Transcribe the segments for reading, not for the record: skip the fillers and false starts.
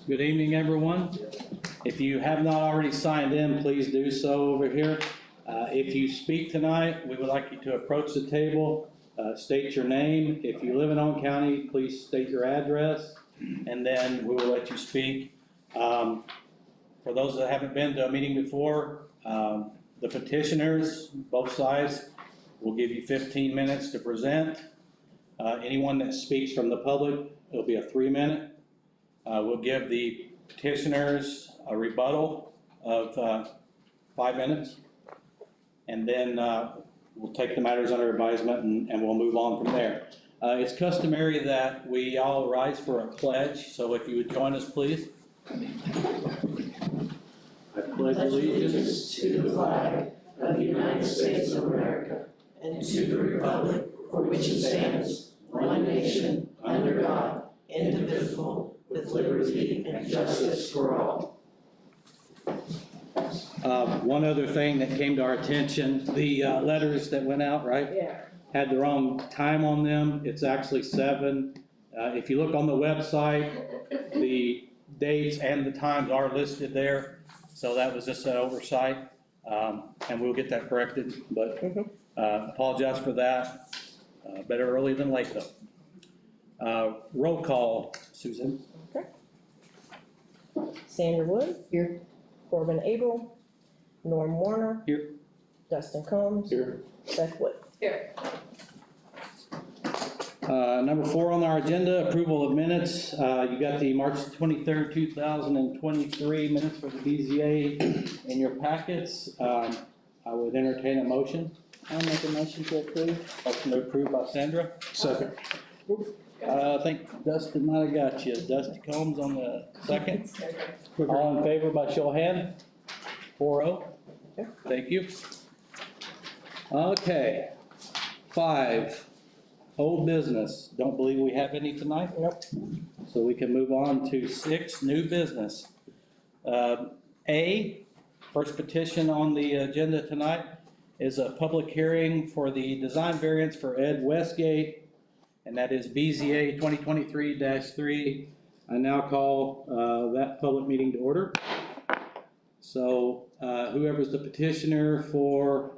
Good evening, everyone. If you have not already signed in, please do so over here. If you speak tonight, we would like you to approach the table, state your name. If you live in Owen County, please state your address, and then we will let you speak. For those that haven't been to a meeting before, the petitioners, both sides, will give you 15 minutes to present. Anyone that speaks from the public, it'll be a 3-minute. We'll give the petitioners a rebuttal of 5 minutes, and then we'll take the matters under advisement and we'll move on from there. It's customary that we all rise for a pledge, so if you would join us, please. I pledge allegiance to the flag of the United States of America and to the republic for which it stands, one nation, under God, indivisible, with liberty and justice for all. One other thing that came to our attention, the letters that went out, right? Yeah. Had the wrong time on them. It's actually 7. If you look on the website, the dates and the times are listed there. So that was just an oversight, and we'll get that corrected, but apologize for that. Better early than late, though. Roll call, Susan. Okay. Sandra Wood. Here. Corbin Abel. Norm Warner. Here. Dustin Combs. Here. Beth Wood. Here. Number 4 on our agenda, approval of minutes. You got the March 23rd, 2023 minutes for the BZA in your packets. I would entertain a motion. I'll make a motion to approve. Motion to approve by Sandra. Second. I think Dustin might have got you. Dusty Combs on the second. All in favor by show of hand? 4-0. Thank you. Okay. 5. Old business. Don't believe we have any tonight? Nope. So we can move on to 6, new business. A, first petition on the agenda tonight is a public hearing for the design variance for Ed Westgate, and that is BZA 2023-3. I now call that public meeting to order. So whoever's the petitioner for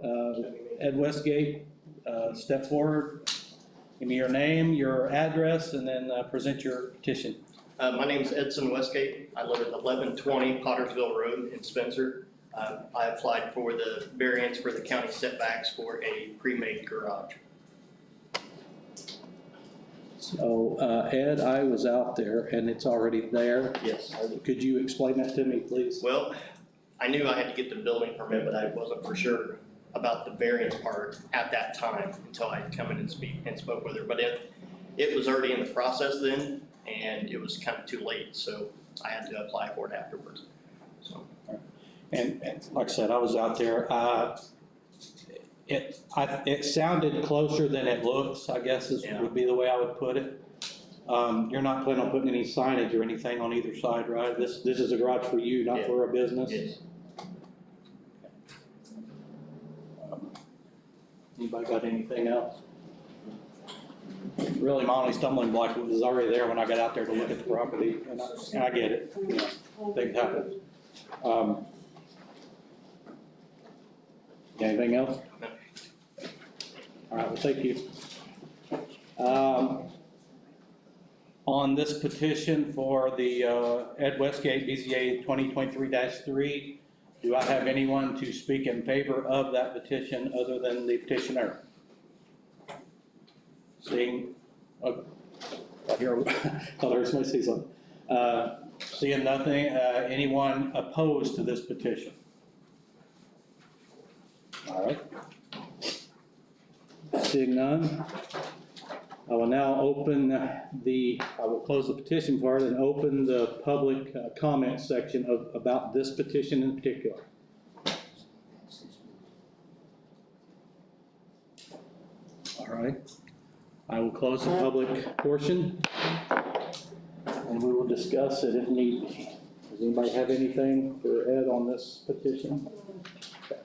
Ed Westgate, step forward. Give me your name, your address, and then present your petition. My name is Edson Westgate. I live at 1120 Pottersville Road in Spencer. I applied for the variance for the county setbacks for a pre-made garage. So Ed, I was out there and it's already there. Yes. Could you explain that to me, please? Well, I knew I had to get the building permit, but I wasn't for sure about the variance part at that time until I'd come in and spoke with her. But it was already in the process then, and it was kind of too late, so I had to apply for it afterwards. So. And like I said, I was out there. It sounded closer than it looks, I guess would be the way I would put it. You're not planning on putting any signage or anything on either side, right? This is a garage for you, not for a business? Yes. Anybody got anything else? Really, my only stumbling block was already there when I got out there to look at the property, and I get it. You know, things happen. Anything else? All right, well, thank you. On this petition for the Ed Westgate BZA 2023-3, do I have anyone to speak in favor of that petition other than the petitioner? Seeing, here, oh, there's somebody say something. Seeing nothing, anyone opposed to this petition? All right. Seeing none, I will now I will close the petition part and open the public comment section about this petition in particular. All right, I will close the public portion and we will discuss it if need be. Does anybody have anything for Ed on this petition? Okay.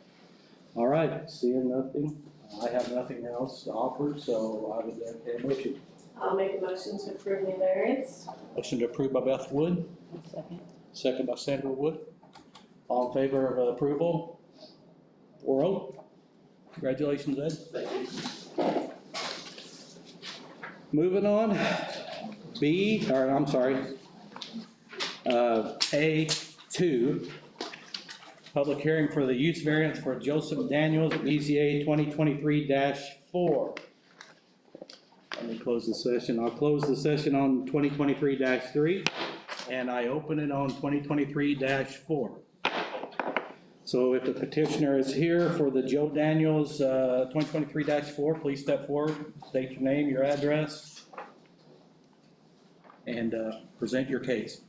All right, seeing nothing, I have nothing else to offer, so I would entertain a motion. I'll make a motion to approve the variance. Motion to approve by Beth Wood, Second. second by Sandra Wood. All in favor of approval? 4-0. Congratulations, Ed. Thank you. Moving on, A2, public hearing for the use variance for Joseph Daniels, BZA 2023-4. Let me close the session. I'll close the session on 2023-3, and I open it on 2023-4. So if the petitioner is here for the Joe Daniels 2023-4, please step forward, state your name, your address, and present your case.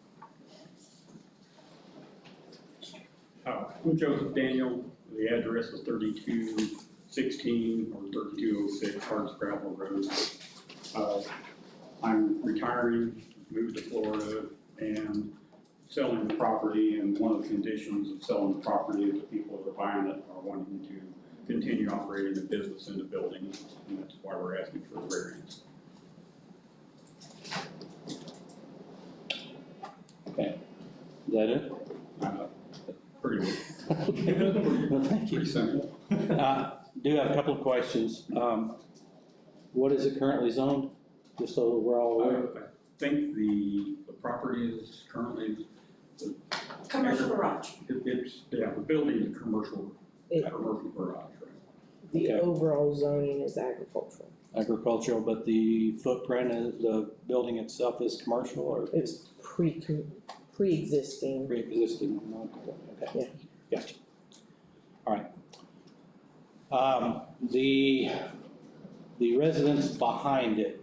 I'm Joseph Daniel. The address is 3216 or 3206 Hardscrabble Road. I'm retiring, moved to Florida, and selling the property, and one of the conditions of selling the property is the people that are buying it are wanting to continue operating the business in the building, and that's why we're asking for the variance. Okay, is that it? Pretty Well, thank you. pretty simple. Do have a couple of questions. What is it currently zoned? Just so we're all aware. I think the property is currently, Commercial garage. the building is commercial garage, right? The Okay. overall zoning is agricultural. Agricultural, but the footprint of the building itself is commercial or It's pre-existing. pre-existing? Okay, gotcha. All right. The residence behind it,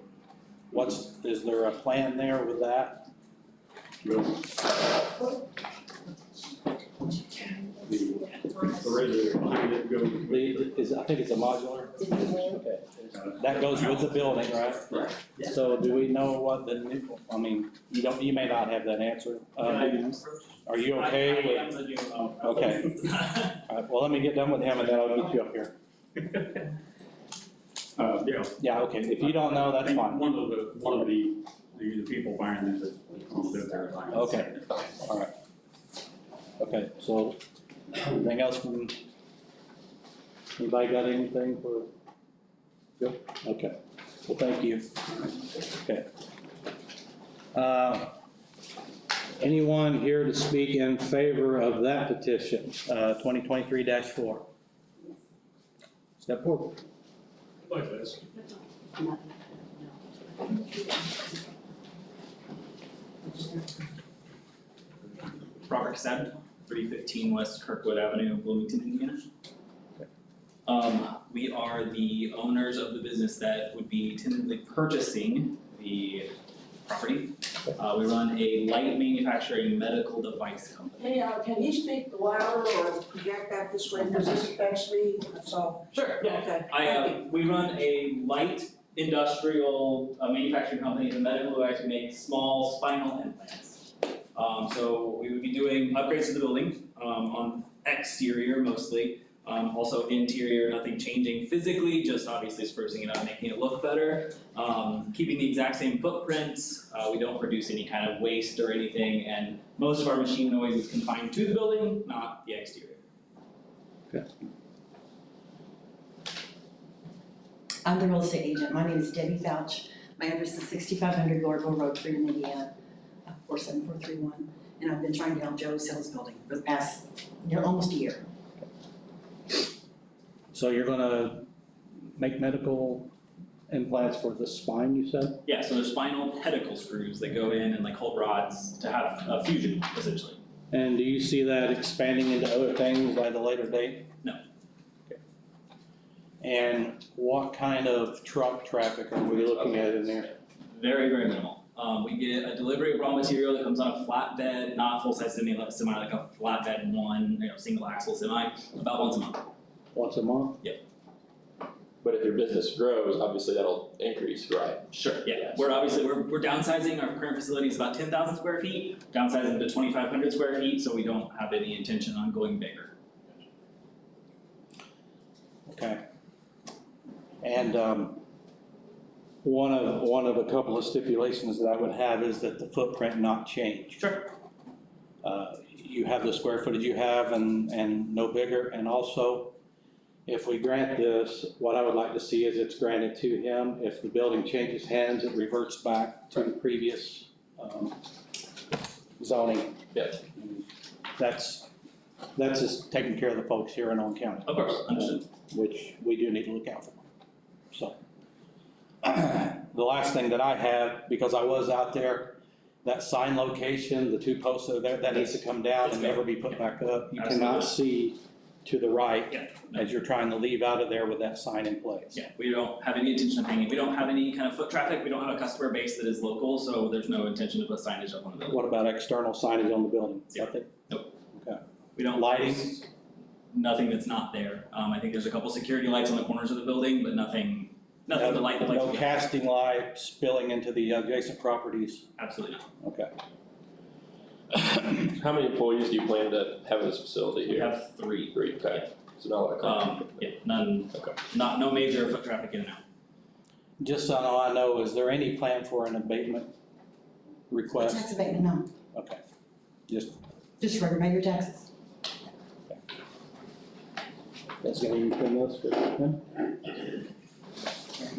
is there a plan there with that? The resident behind it goes with I think it's a modular. Okay. That goes with the building, right? Right. So do we know what the new, you may not have that answer. Are you okay with? Okay. All right, well, let me get done with him and then I'll get you up here. Yeah. Yeah, okay, if you don't know, that's fine. One of the people buying this is going to live there. Okay, all right. Okay, so, anything else from, anybody got anything for, Joe? Okay, well, thank you. Okay. Anyone here to speak in favor of that petition, 2023-4? Step forward. Like this. Robert Cassatt, 315 West Kirkwood Avenue, Bloomington, Indiana. We are the owners of the business that would be tentatively purchasing the property. We run a light manufacturing medical device company. Hey, can you speak louder or project that this way, because this affects me, so. Sure, yeah. Okay. We run a light industrial manufacturing company. The medical device, we make small spinal implants. So we would be doing upgrades to the building on exterior mostly. Also interior, nothing changing physically, just obviously sprucing it up, making it look better. Keeping the exact same footprints. We don't produce any kind of waste or anything, and most of our machine noise is confined to the building, not the exterior. Okay. I'm the real estate agent. My name is Debbie Fouch. My address is 6500 Lordville Road, Freedom, Indiana, 47431. And I've been trying to help Joe sell his building for the past, almost a year. So you're gonna make medical implants for the spine, you said? Yeah, so there's spinal pedicle screws that go in and like hold rods to have a fusion, essentially. And do you see that expanding into other things by the later date? No. Okay. And what kind of truck traffic are we looking at in there? Very, very minimal. We get a delivery of raw material that comes on a flatbed, not full-size semi, like a flatbed one, single axle semi, about once a month. Once a month? But if your business grows, obviously that'll increase, right? Sure, yeah. We're downsizing. Our current facility is about 10,000 square feet, downsizing to 2,500 square feet, so we don't have any intention on going bigger. Okay. And one of a couple of stipulations that I would have is that the footprint not change. Sure. You have the square footage you have and no bigger, and also, if we grant this, what I would like to see is it's granted to him. If the building changes hands, it reverts back to the previous zoning. Yeah. That's just taking care of the folks here in Owen County. Of course, understood. Which we do need to look out for. So, the last thing that I have, because I was out there, that sign location, the two posts that are there, that needs to come down and never be put back up. You cannot see to the right Yeah. as you're trying to leave out of there with that sign in place. Yeah, we don't have any intention of hanging. We don't have any kind of foot traffic. We don't have a customer base that is local, so there's no intention to put signage up on the building. What about external signage on the building? Zero. Nothing? We don't. Lighting? Nothing that's not there. I think there's a couple security lights on the corners of the building, but nothing to light the lights. No casting light spilling into the adjacent properties? Absolutely not. Okay. How many employees do you plan to have in this facility We here? have 3. 3, okay. So not a lot of company. Yeah, none, Okay. no major foot traffic in and out. Just so I know, is there any plan for an abatement request? Tax abatement, no, Okay. Just, just regular taxes. that's gonna be from this for him?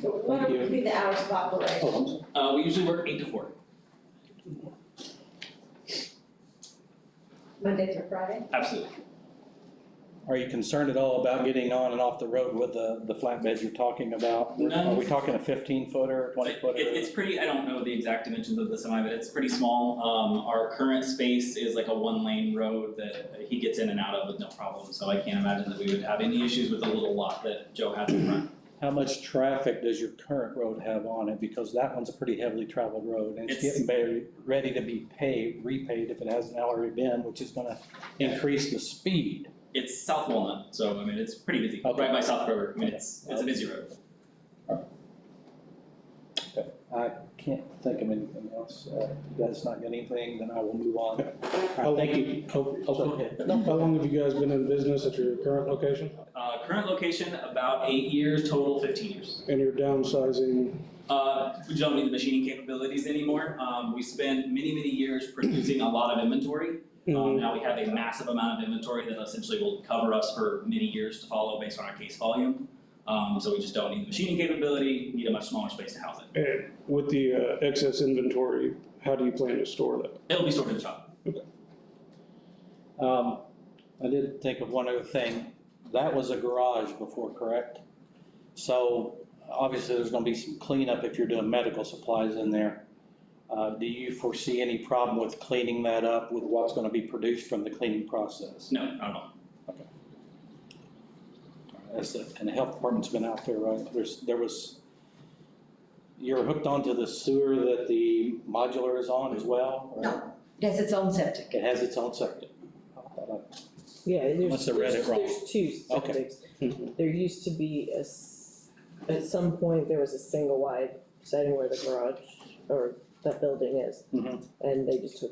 What would be the hours of operation? Oh, I'm sorry. We usually work 8 to 4. Monday through Friday? Absolutely. Are you concerned at all about getting on and off the road with the flatbeds you're talking about? No. Are we talking a 15-footer, 20-footer? It's pretty, I don't know the exact dimensions of the semi, but it's pretty small. Our current space is like a 1-lane road that he gets in and out of with no problem. So I can't imagine that we would have any issues with the little lot that Joe has in front. How much traffic does your current road have on it? Because that one's a pretty heavily traveled road, and it's getting ready to be repaid if it hasn't already been, which is gonna increase the speed. It's South Walnut, so I mean, it's pretty busy, Okay. right by South River. I mean, Okay. it's a busy road. Okay. I can't think of anything else. If you guys not got anything, then I will move on. All right, thank you. Oh, Go ahead. How long have you guys been in business at your current location? Current location, about 8 years, total 15 years. And you're downsizing, We don't need the machining capabilities anymore. We spent many, many years producing a lot of inventory. Now we have a massive amount of inventory that essentially will cover us for many years to follow based on our case volume. So we just don't need the machining capability, need a much smaller space to house it. and with the excess inventory, how do you plan to store that? It'll be stored in the shop. I did think of one other thing. That was a garage before, correct? So obviously there's gonna be some cleanup if you're doing medical supplies in there. Do you foresee any problem with cleaning that up with what's gonna be produced from the cleaning process? No, not at all. And the health department's been out there, right? You're hooked onto the sewer that the modular is on as well? or- No. It has its own septic. It has its own septic. Yeah, Must have read it wrong. there's 2 Okay. septics. There used to be at some point, there was a single wide setting where the garage or that building is. Mhm. And they just took,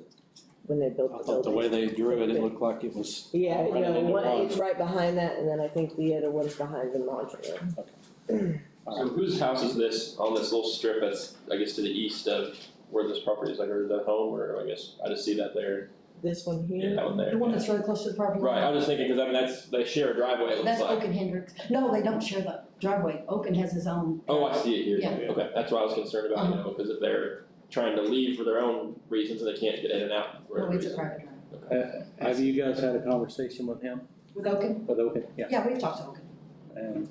when they built I the thought the building. way they drew it, it looked like it was. Yeah, running into one, one. it's right behind that, and then I think the other one's behind the modular. So whose house is this on this little strip that's, I guess, to the east of where this property is, like, or the home, or I guess, I just see that there, This one yeah, here, that one there. The one that's really close to the property line. Right, I was just thinking, because I mean, they share a driveway, it looks That's like. Oak and Hendricks. No, they don't share the driveway. Oaken has his own. Oh, I see it here. Yeah. Okay, that's what I was concerned about, you know, because if they're trying to leave for their own reasons and they can't get in and out for No, whatever it's a reason. private driveway. Have you guys had a conversation with him? With Oaken? With Open? Yeah. Yeah, we've talked to Oaken. And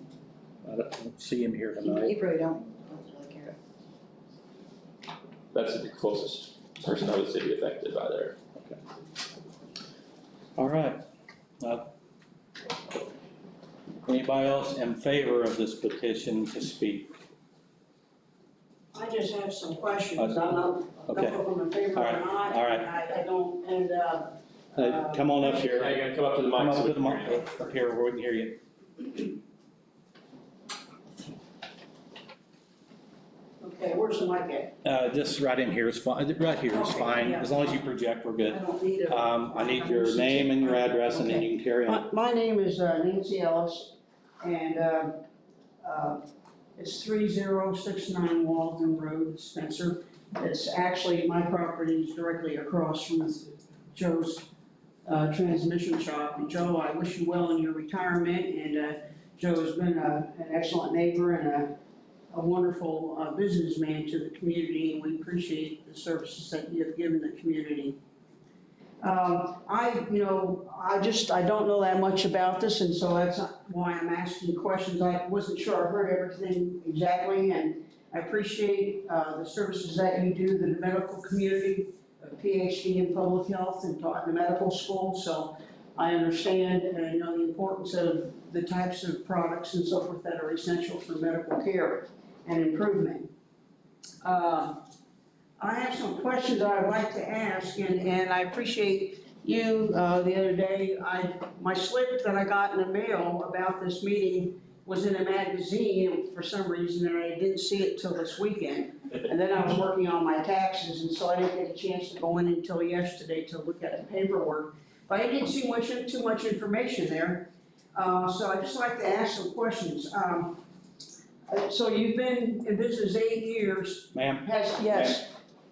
I don't see him here He tonight. really don't really care. That's the closest person I would say be affected by there. All right. Any anybody else in favor of this petition to speak? I just have some questions, I'm not, Okay. if I'm in favor or All right, not, all right. I don't, and, Come on up Yeah, here. you gotta come up to the Come mic up so to we the can hear you. mic, up here where we can hear you. okay, where's the mic at? Just right in here is fine, right here is Okay, fine, yeah. as long as you project, we're I good. don't need a. I need your name and your address, and then you can carry on. My name is Nancy Ellis, and it's 3069 Walden Road, Spencer. It's actually, my property is directly across from Joe's transmission shop. And Joe, I wish you well in your retirement, and Joe has been an excellent neighbor and a wonderful businessman to the community, and we appreciate the services that you have given the community. I don't know that much about this, and so that's why I'm asking questions. I wasn't sure I heard everything exactly, and I appreciate the services that you do to the medical community, a PhD in public health and taught in the medical school, so I understand and I know the importance of the types of products and so forth that are essential for medical care and improvement. I have some questions I'd like to ask, and I appreciate you, the other day, my slip that I got in the mail about this meeting was in a magazine for some reason, and I didn't see it till this weekend. And then I was working on my taxes, and so I didn't get a chance to go in until yesterday to look at the paperwork. But I didn't see too much information there, so I'd just like to ask some questions. So you've been in business 8 years. Ma'am, Yes.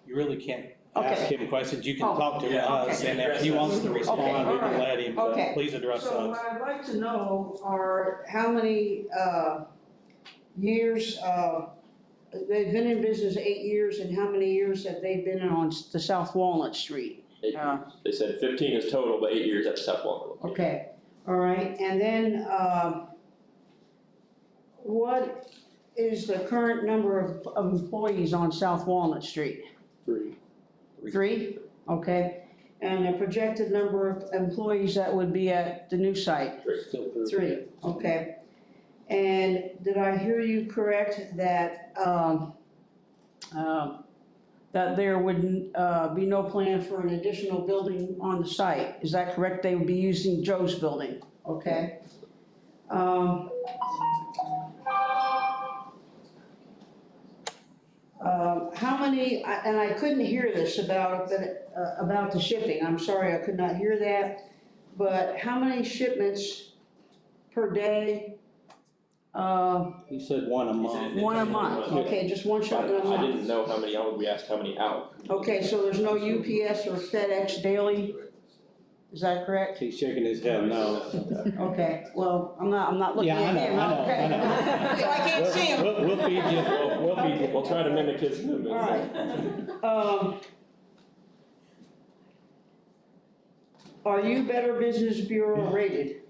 you really can't Okay. ask him questions, you can Oh, talk to yeah, us, okay. and if he wants to respond, we all can right. let him, but Okay. please address So us. what I'd like to know are how many years, they've been in business 8 years, and how many years have they been on the South Walnut Street? 8 years. They said 15 is total, but 8 years at the South Walnut location. Okay, all right, and then what is the current number of employees on South Walnut Street? 3. 3? Okay, and the projected number of employees that would be at the new site? Still 3, okay. And did I hear you correct that, that there would be no plan for an additional building on the site? Is that correct? They would be using Joe's building, okay? How many, and I couldn't hear this about the shipping, I'm sorry, I could not hear that, but how many shipments per day? He said one a month. One a month, okay, just one shipment a I month. didn't know how many out, we asked how many out. Okay, so there's no UPS or FedEx daily, is that correct? He's shaking his head, no. Okay, well, I'm not looking Yeah, I at know, him, I know, okay. I know. So I can't see him. We'll feed you, we'll feed you. We'll try to mimic his movements. All right. Are you Better Business Bureau rated?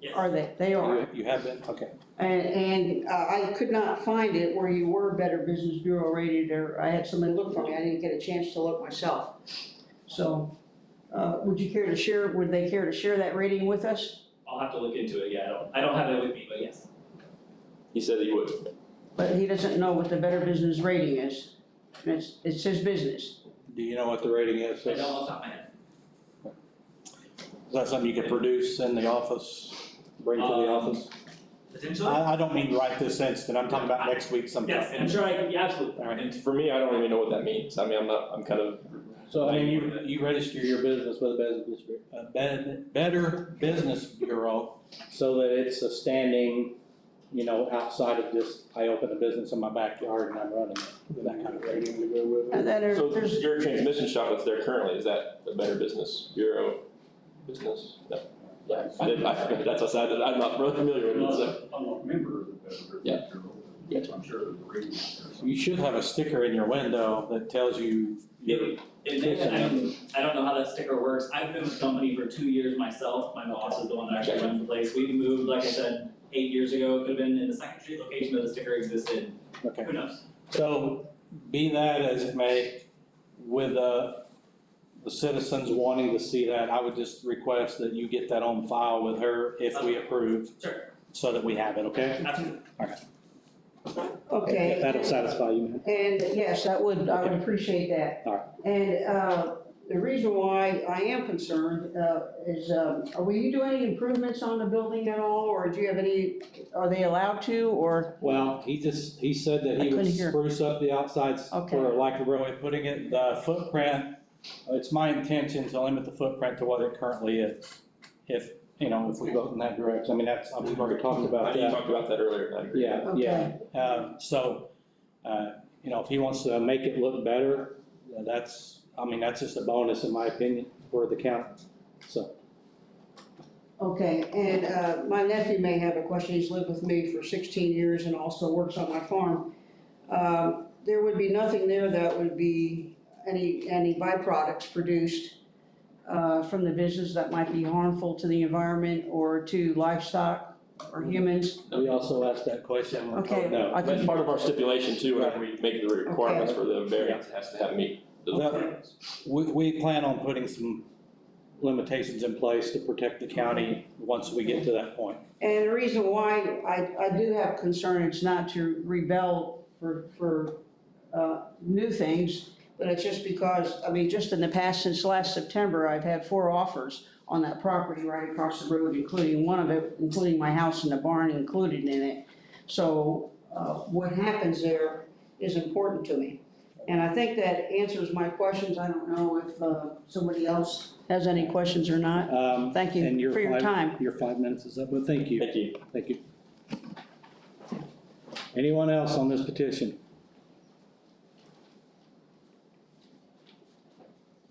Yes. Are they? They are. You have been, okay. And I could not find it where you were Better Business Bureau rated, or I had somebody look for me, I didn't get a chance to look myself. So, would they care to share that rating with us? I'll have to look into it, yeah, I don't have it with me, but yes. He said he would. But he doesn't know what the Better Business rating is. It's his business. Do you know what the rating is? I don't off the top of my head. Is that something you could produce in the office, bring to the office? Potentially? I don't mean right this instant, I'm talking about next week sometime. Yes, I'm sure yeah, absolutely. All right. And for me, I don't even know what that means. I mean, I'm kind of. So, I mean, you register your business with a Better Business Bureau, so that it's a standing, outside of just, I open a business in my backyard and I'm running it, with that kind of rating to go with it. And then So there's, your transmission shop that's there currently, is that the Better Business Bureau business? No. Yeah, that's a side that I'm not really familiar with, so. I'm a member of the Better Yeah. Business Bureau. I'm sure there's a rating out there. You should have a sticker in your window that tells you. I don't know how that sticker works. I've been with the company for 2 years myself. My boss is the one that actually runs the place. We moved, like I said, 8 years ago. Could have been in the Second Street location, but the sticker existed. Okay. Who knows? So, be that as it may, with the citizens wanting to see that, I would just request that you get that on file with her if we approve. Sure. so that we have it, okay? Absolutely. Okay. If that'll satisfy you, man. And yes, I would appreciate that. All right. And the reason why I am concerned is, are you doing any improvements on the building at all, or do you have any, are they allowed to, or? Well, he said that I he would couldn't hear. spruce up the outsides, Okay. for lack of a better way of putting it. The footprint, it's my intention to limit the footprint to what it currently is. If, you know, if we go in that direction, I mean, we've already talked I about know you that. talked about that earlier, and I agree. Yeah, yeah. So, you know, if he wants to make it look better, that's just a bonus in my opinion for the county, so. Okay, and my nephew may have a question. He's lived with me for 16 years and also works on my farm. There would be nothing there that would be any byproducts produced from the business that might be harmful to the environment or to livestock or humans? We also asked that question. Okay. No. I That's couldn't- part of our stipulation too, whenever we make the requirements for the variance, it has to have meet those Well, requirements. We plan on putting some limitations in place to protect the county once we get to that point. And the reason why I do have concern, it's not to rebel for new things, but it's just because, I mean, just in the past, since last September, I've had 4 offers on that property right across the road, including one of it, including my house and the barn included in it. So what happens there is important to me. And I think that answers my questions. I don't know if somebody else has any questions or not. Thank you And for your time. Your 5 minutes is up, but thank you. Thank you. Thank you. Anyone else on this petition?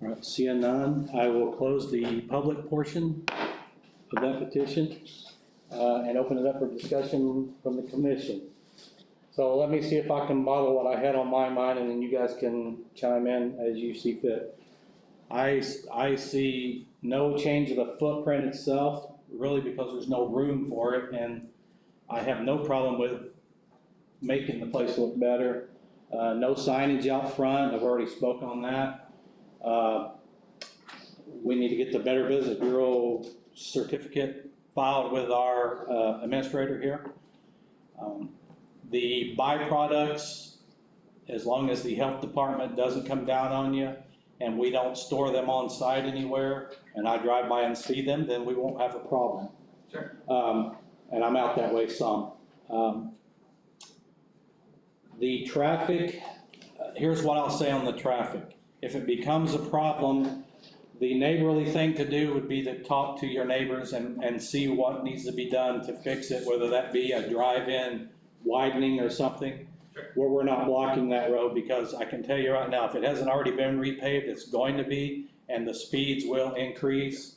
All right, seeing none, I will close the public portion of that petition and open it up for discussion from the commission. So let me see if I can model what I had on my mind, and then you guys can chime in as you see fit. I see no change of the footprint itself, really, because there's no room for it, and I have no problem with making the place look better. No signage out front, I've already spoken on that. We need to get the Better Business Bureau certificate filed with our administrator here. The byproducts, as long as the health department doesn't come down on you and we don't store them on site anywhere and I drive by and see them, then we won't have a problem. Sure. And I'm out that way some. The traffic, here's what I'll say on the traffic. If it becomes a problem, the neighborly thing to do would be to talk to your neighbors and see what needs to be done to fix it, whether that be a drive-in widening or something, where we're not blocking that road, because I can tell you right now, if it hasn't already been repaved, it's going to be, and the speeds will increase.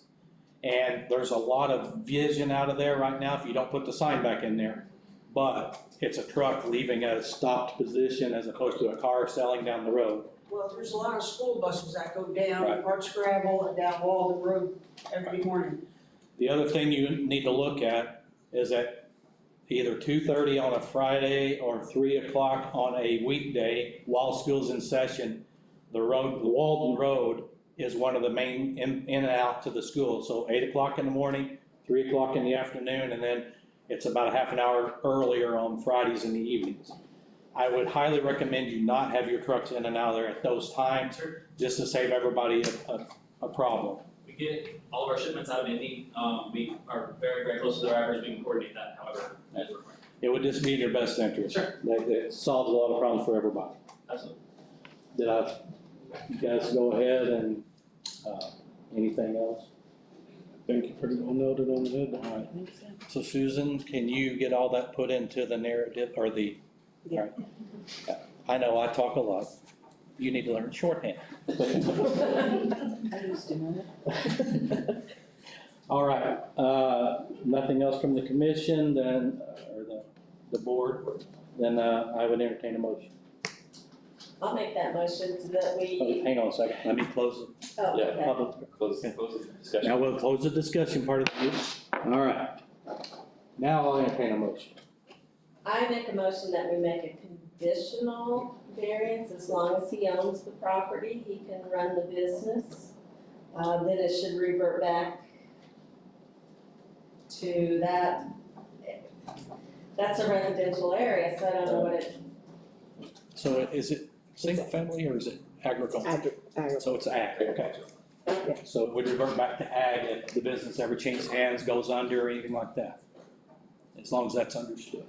And there's a lot of vision out of there right now if you don't put the sign back in there. But it's a truck leaving at a stopped position as opposed to a car sailing down the road. Well, there's a lot of school buses that go down Right. Hardscrabble and down Walden Road every morning. The other thing you need to look at is at either 2:30 on a Friday or 3 o'clock on a weekday while school's in session, the Walden Road is one of the main in and out to the school. So 8 o'clock in the morning, 3 o'clock in the afternoon, and then it's about a half an hour earlier on Fridays in the evenings. I would highly recommend you not have your trucks in and out of there at those times, just to save everybody a problem. We get all of our shipments out of Indy. We are very, very close to the drivers. We can coordinate that however as required. It would just be in your best interest. Sure. That solves a lot of problems for everybody. Absolutely. You guys go ahead and, anything else? I think you pretty well nailed it on the head. All right. So Susan, can you get all that put into the narrative or the? Yeah. All right. I know I talk a lot. You need to learn shorthand. I used to know it. All right, nothing else from the commission, then, or the board, then, I would entertain a motion. I'll make that motion so that Oh, we, hang on a second, let me close oh, Yeah. the okay. public. Close the discussion. Now we'll close the discussion part of the meeting. All right. Now I'll entertain a motion. I make a motion that we make a conditional variance, as long as he owns the property, he can run the business. Then it should revert back to that That's a residential area, so I don't know what it, So is it single family or is it agriculture? So it's ag, okay. So it would revert back to ag if the business ever changes hands, goes under, or anything like that? As long as that's understood.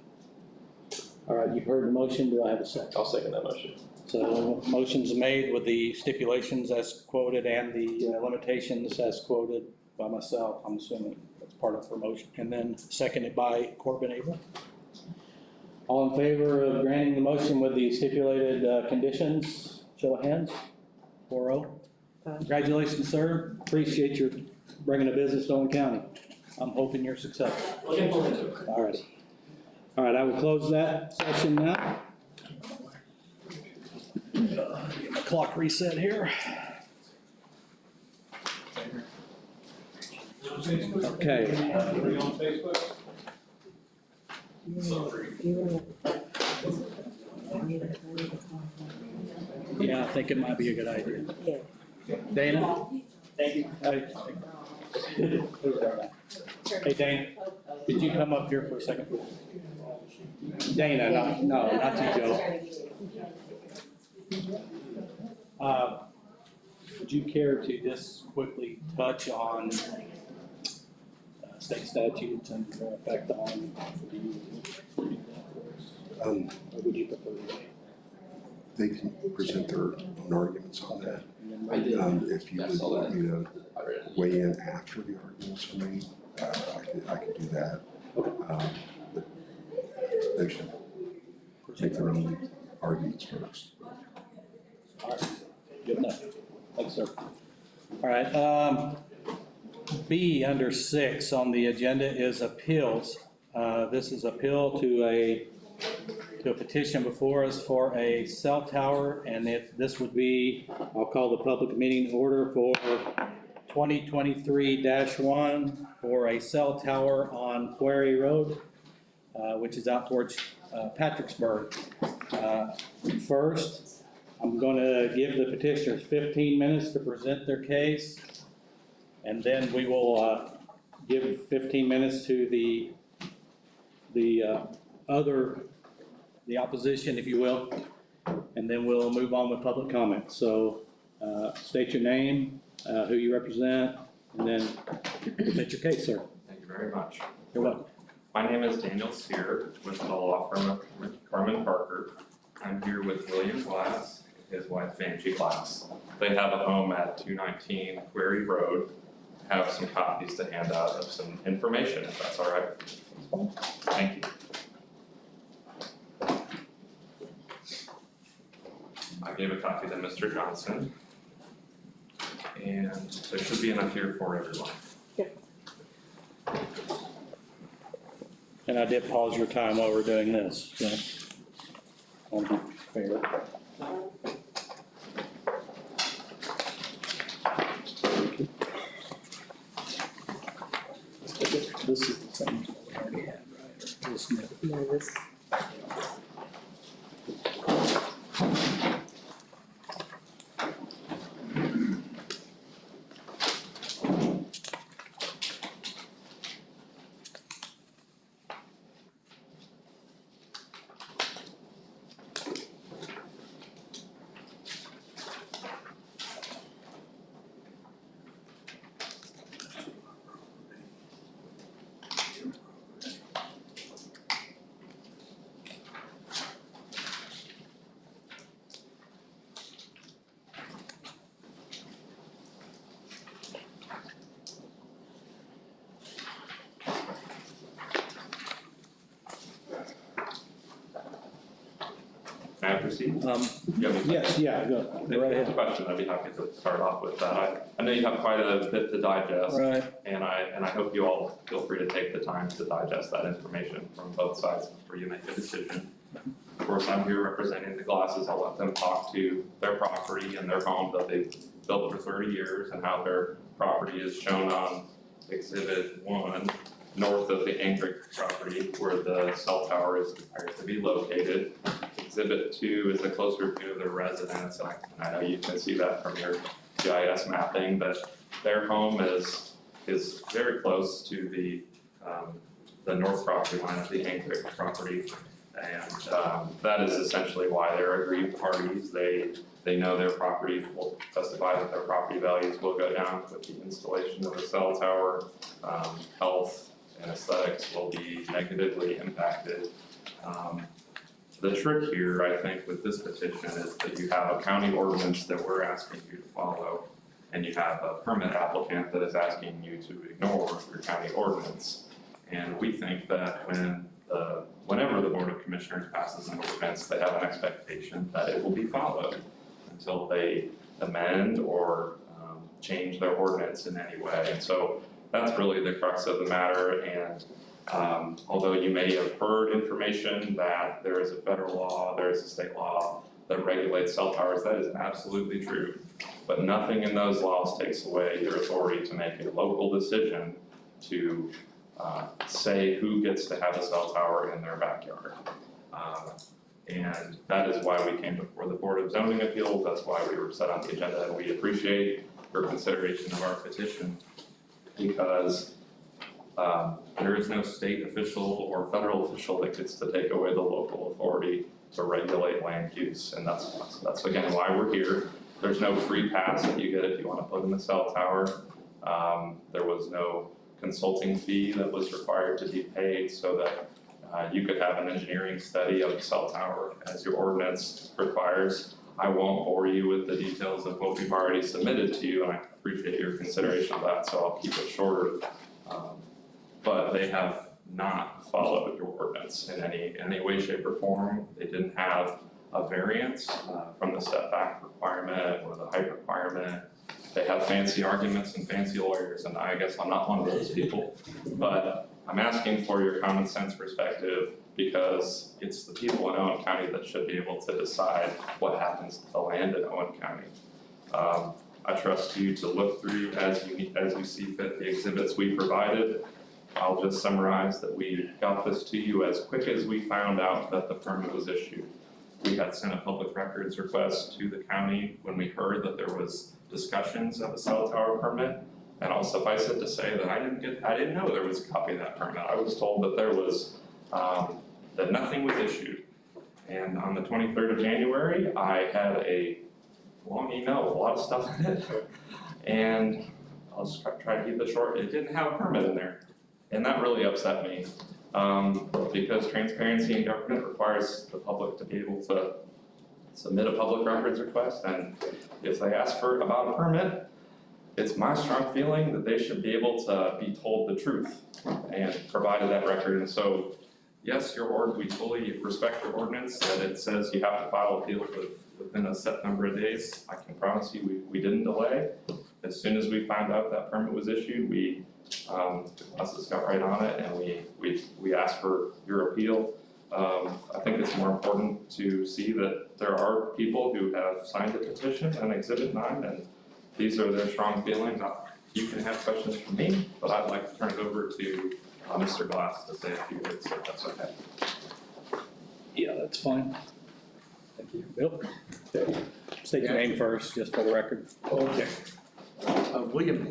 All right, you've heard the motion, do I have a second? I'll second that motion. So motion's made with the stipulations as quoted and the limitations as quoted by myself, I'm assuming that's part of the motion, and then seconded by Corbin Abel. All in favor of granting the motion with the stipulated conditions, show of hands, 4-0. Congratulations, sir, appreciate your bringing a business to Owen County. I'm hoping you're successful. Looking forward to it. All right. All right, I will close that session now. Get my clock reset here. Okay. Are we on Facebook? Yeah, I think it might be a good idea. Yeah. Dana? Thank you. Hey, Dana, could you come up here for a second? Dana, no, not you, Joe. Would you care to just quickly touch on state statutes and their effect on, or would you prefer to wait? They can present their own arguments on that. I did. If you would want me to weigh in after the arguments are made, I could do that. But they should make their own arguments first. All right, good enough. Thanks, sir. All right, B under 6 on the agenda is appeals. This is appeal to a petition before us for a cell tower, and this would be, I'll call the public meeting order for 2023-1 for a cell tower on Quarry Road, which is out towards Patricksburg. First, I'm going to give the petitioners 15 minutes to present their case, and then we will give 15 minutes to the opposition, if you will, and then we'll move on with public comment. So state your name, who you represent, and then present your case, sir. Thank you very much. You're welcome. My name is Daniel Sear with the law firm of Carmen Parker. I'm here with William Glass, his wife Angie Glass. They have a home at 219 Quarry Road. I have some copies to hand out of some information, if that's all right. Thank you. I gave a copy to Mr. Johnson. And there should be enough here for everyone. And I did pause your time while we're doing this, so I'll be fair. This is the same we already had, right? Or this new? No, this. May I proceed? You have any Yes, yeah, go right ahead. question, I'd be happy to start off with that. I know you have quite a bit to digest. Right. And I hope you all feel free to take the time to digest that information from both sides before you make a decision. Of course, I'm here representing the Glasses. I'll let them talk to their property and their home that they've built for 30 years and how their property is shown on Exhibit 1, north of the Anchor property where the cell tower is prepared to be located. Exhibit 2 is a closer view of their residence, and I know you can see that from your GIS mapping, but their home is very close to the the north property line of the Hancock property. And that is essentially why they're aggrieved parties. They know their property will testify that their property values will go down with the installation of the cell tower. Health and aesthetics will be negatively impacted. The trick here, I think, with this petition is that you have a county ordinance that we're asking you to follow, and you have a permit applicant that is asking you to ignore your county ordinance. And we think that whenever the Board of Commissioners passes an ordinance, they have an expectation that it will be followed until they amend or change their ordinance in any way. And so that's really the crux of the matter. And although you may have heard information that there is a federal law, there is a state law that regulates cell towers, that is absolutely true. But nothing in those laws takes away your authority to make a local decision to say who gets to have a cell tower in their backyard. And that is why we came before the Board of Zoning Appeals. That's why we were set on the agenda, and we appreciate your consideration of our petition, because there is no state official or federal official that gets to take away the local authority to regulate land use, and that's again why we're here. There's no free pass that you get if you want to put in a cell tower. There was no consulting fee that was required to be paid so that you could have an engineering study of the cell tower as your ordinance requires. I won't bore you with the details of what we've already submitted to you, and I appreciate your consideration of that, so I'll keep it shorter. But they have not followed your ordinance in any way, shape, or form. They didn't have a variance from the setback requirement or the height requirement. They have fancy arguments and fancy lawyers, and I guess I'm not one of those people. But I'm asking for your common sense perspective, because it's the people in Owen County that should be able to decide what happens to the land in Owen County. I trust you to look through as you see fit the exhibits we provided. I'll just summarize that we got this to you as quick as we found out that the permit was issued. We had sent a public records request to the county when we heard that there was discussions of a cell tower permit. And I'll suffice it to say that I didn't know there was a copy of that permit. I was told that there was, that nothing was issued. And on the 23rd of January, I had a long email with a lot of stuff in it. And I'll just try to keep it short. It didn't have a permit in there. And that really upset me, because transparency in government requires the public to be able to submit a public records request. And if they ask about a permit, it's my strong feeling that they should be able to be told the truth and provided that record. And so, yes, we fully respect your ordinance that it says you have to file appeals within a set number of days. I can promise you we didn't delay. As soon as we found out that permit was issued, the classes got right on it, and we asked for your appeal. I think it's more important to see that there are people who have signed the petition and Exhibit 9, and these are their strong feelings. You can have questions for me, but I'd like to turn it over to Mr. Glass to say a few words, if that's okay. Yeah, that's fine. Thank you. Bill? State your name first, just for the record. Okay. William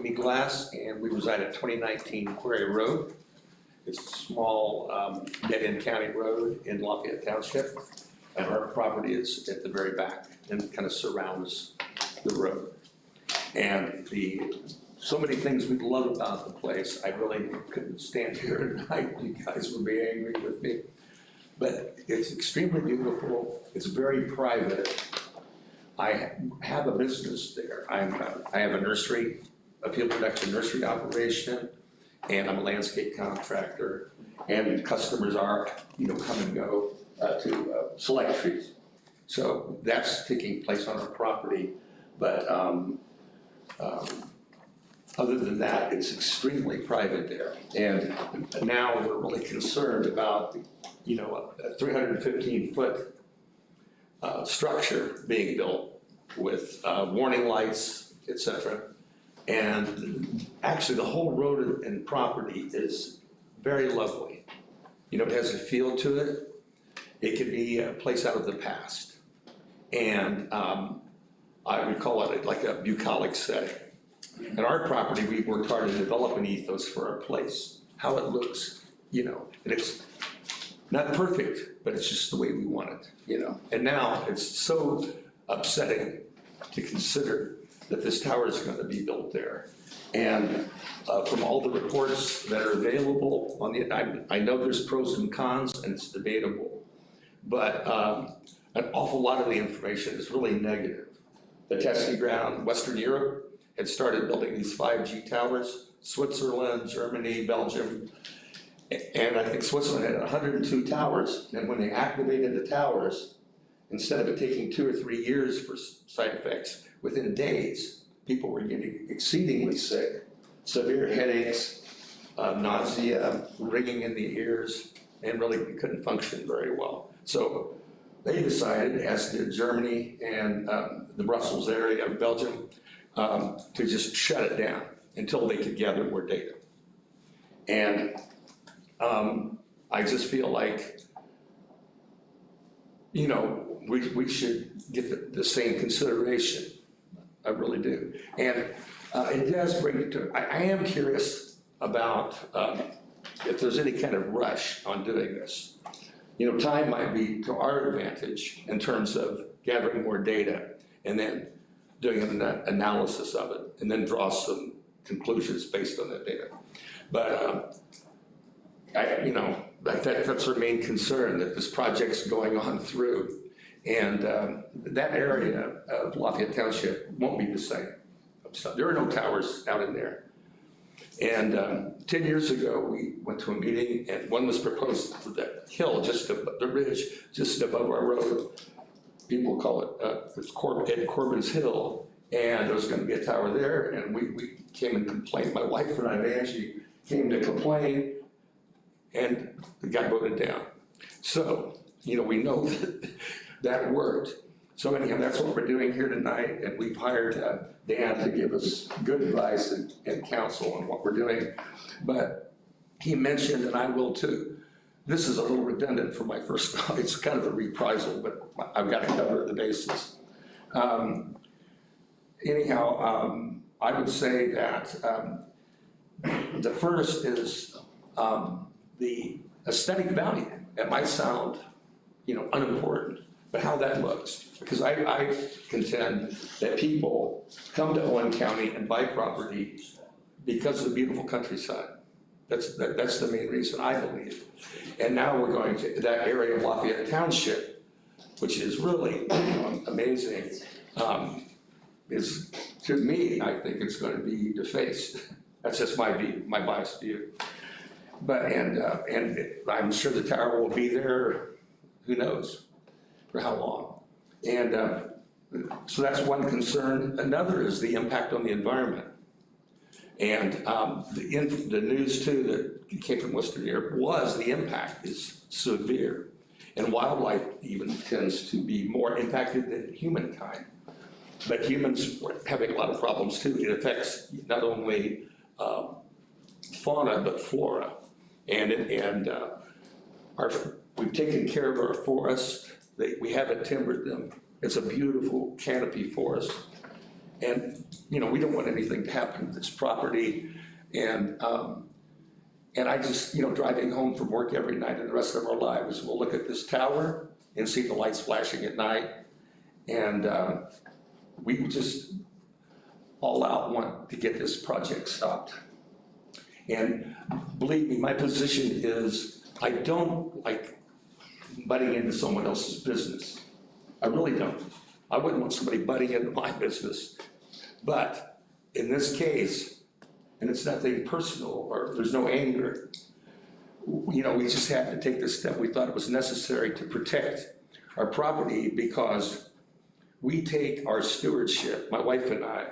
E. Glass, and we reside at 2019 Quarry Road. It's a small dead-end county road in Lafayette Township, and our property is at the very back and kind of surrounds the road. And so many things we love about the place. I really couldn't stand here at night. You guys would be angry with me. But it's extremely beautiful. It's very private. I have a business there. I have a nursery, a field production nursery operation, and I'm a landscape contractor. And customers are, come and go to select trees. So that's taking place on our property. But other than that, it's extremely private there. And now we're really concerned about, a 315-foot structure being built with warning lights, etc. And actually the whole road and property is very lovely. It has a feel to it. It could be a place out of the past. And I would call it like a bucolic setting. At our property, we worked hard to develop an ethos for our place. how it looks, and it's not perfect, but it's just the way we want it, And now it's so upsetting to consider that this tower is gonna be built there. And from all the reports that are available I know there's pros and cons and it's debatable, but an awful lot of the information is really negative. The testing ground, Western Europe, had started building these 5G towers, Switzerland, Germany, Belgium, and I think Switzerland had 102 towers, and when they activated the towers, instead of it taking 2 or 3 years for side effects, within days, people were getting exceedingly sick, severe headaches, nausea, ringing in the ears, and really couldn't function very well. So they decided, as did Germany and the Brussels area of Belgium, to just shut it down until they could gather more data. And I just feel like, we should get the same consideration. I really do. And it does bring it to, I am curious about if there's any kind of rush on doing this. Time might be to our advantage in terms of gathering more data and then doing an analysis of it and then draw some conclusions based on that data. But that's our main concern, that this project's going on through. And that area of Lafayette Township won't be the same. So there are no towers out in there. And 10 years ago, we went to a meeting and one was proposed for the hill, just above the ridge, just above our road. People call it, it's Ed Corbin's Hill. And there was gonna be a tower there, and we came and complained. My wife and I, Angie, came to complain, and it got voted down. So, we know that worked. So anyhow, that's what we're doing here tonight, and we've hired Dan to give us good advice and counsel on what we're doing. But he mentioned, and I will too, this is a little redundant for my first thought. It's kind of a reprisal, but I've got to cover the bases. I would say that the first is the aesthetic value. It might sound, unimportant, but how that looks. Because I contend that people come to Owen County and buy property because of the beautiful countryside. That's the main reason, I believe. And now we're going to that area of Lafayette Township, which is really amazing. Is, to me, I think it's going to be defaced. That's just my view, my biased view. But, and I'm sure the tower will be there, who knows, for how long. And so that's one concern. Another is the impact on the environment. And the news too that came from Western Europe was the impact is severe. And wildlife even tends to be more impacted than humankind. But humans are having a lot of problems too. It affects not only fauna, but flora. And we've taken care of our forests. We haven't timbered them. It's a beautiful canopy forest. And, we don't want anything to happen to this property. And I just, driving home from work every night and the rest of our lives, we'll look at this tower and see the lights flashing at night. And we just all out want to get this project stopped. And believe me, my position is I don't like butting into someone else's business. I really don't. I wouldn't want somebody butting into my business. But in this case, and it's nothing personal or there's no anger, we just had to take this step. We thought it was necessary to protect our property because we take our stewardship, my wife and I,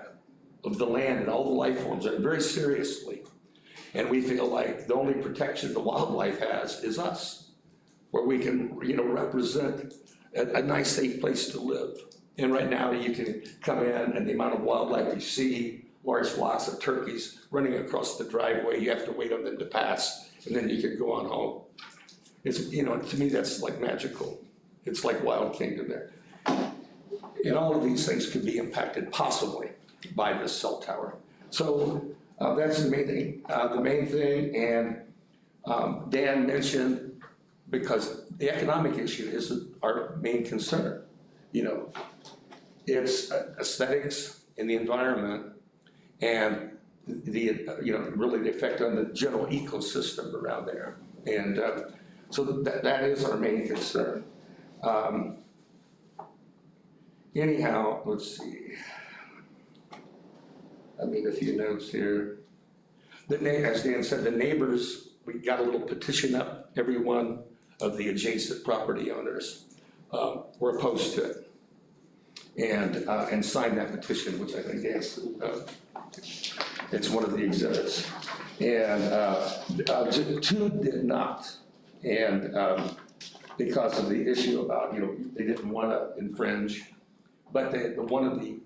of the land and all the life forms very seriously. And we feel like the only protection the wildlife has is us, where we can, represent a nice, safe place to live. And right now you can come in and the amount of wildlife you see, large flocks of turkeys running across the driveway, you have to wait on them to pass, and then you can go on home. It's, to me, that's like magical. It's like Wild Kingdom there. And all of these things could be impacted possibly by this cell tower. So that's the main thing. And Dan mentioned, because the economic issue is our main concern. You know, it's aesthetics in the environment and really the effect on the general ecosystem around there. And so that is our main concern. Anyhow, let's see. I made a few notes here. As Dan said, the neighbors, we got a little petition up. Every one of the adjacent property owners were opposed to it. And signed that petition, which I think Dan's, it's one of the exhibits. And two did not. And because of the issue about, they didn't want to infringe. But one of the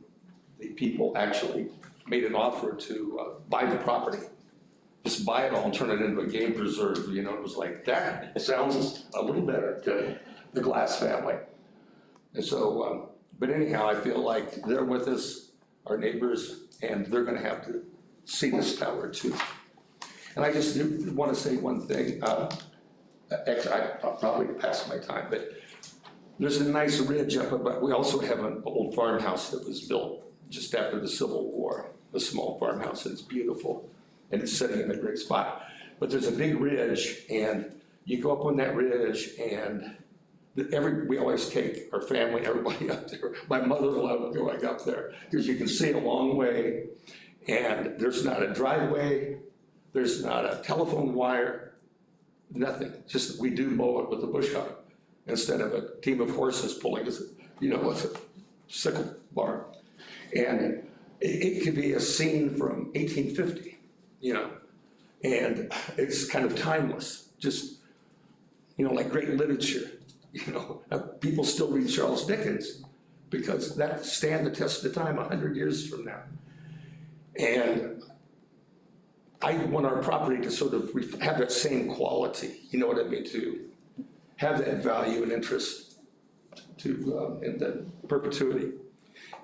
people actually made an offer to buy the property. Just buy it all and turn it into a game preserve, it was like, that sounds a little better to the Glass family. And so, but anyhow, I feel like they're with us, our neighbors, and they're gonna have to see this tower too. And I just wanna say one thing, actually, I'll probably pass my time, but there's a nice ridge up, but we also have an old farmhouse that was built just after the Civil War, a small farmhouse, and it's beautiful. And it's sitting in a great spot. But there's a big ridge, and you go up on that ridge, and we always take our family, everybody up there. My mother-in-law would go like up there, because you can see a long way, and there's not a driveway, there's not a telephone wire, nothing. Just we do mow it with a bush hog instead of a team of horses pulling us, with a sickle bar. And it could be a scene from 1850. And it's kind of timeless, just, like great literature, people still read Charles Dickens because that stand the test of time 100 years from now. And I want our property to sort of have that same quality, to have that value and interest in the perpetuity.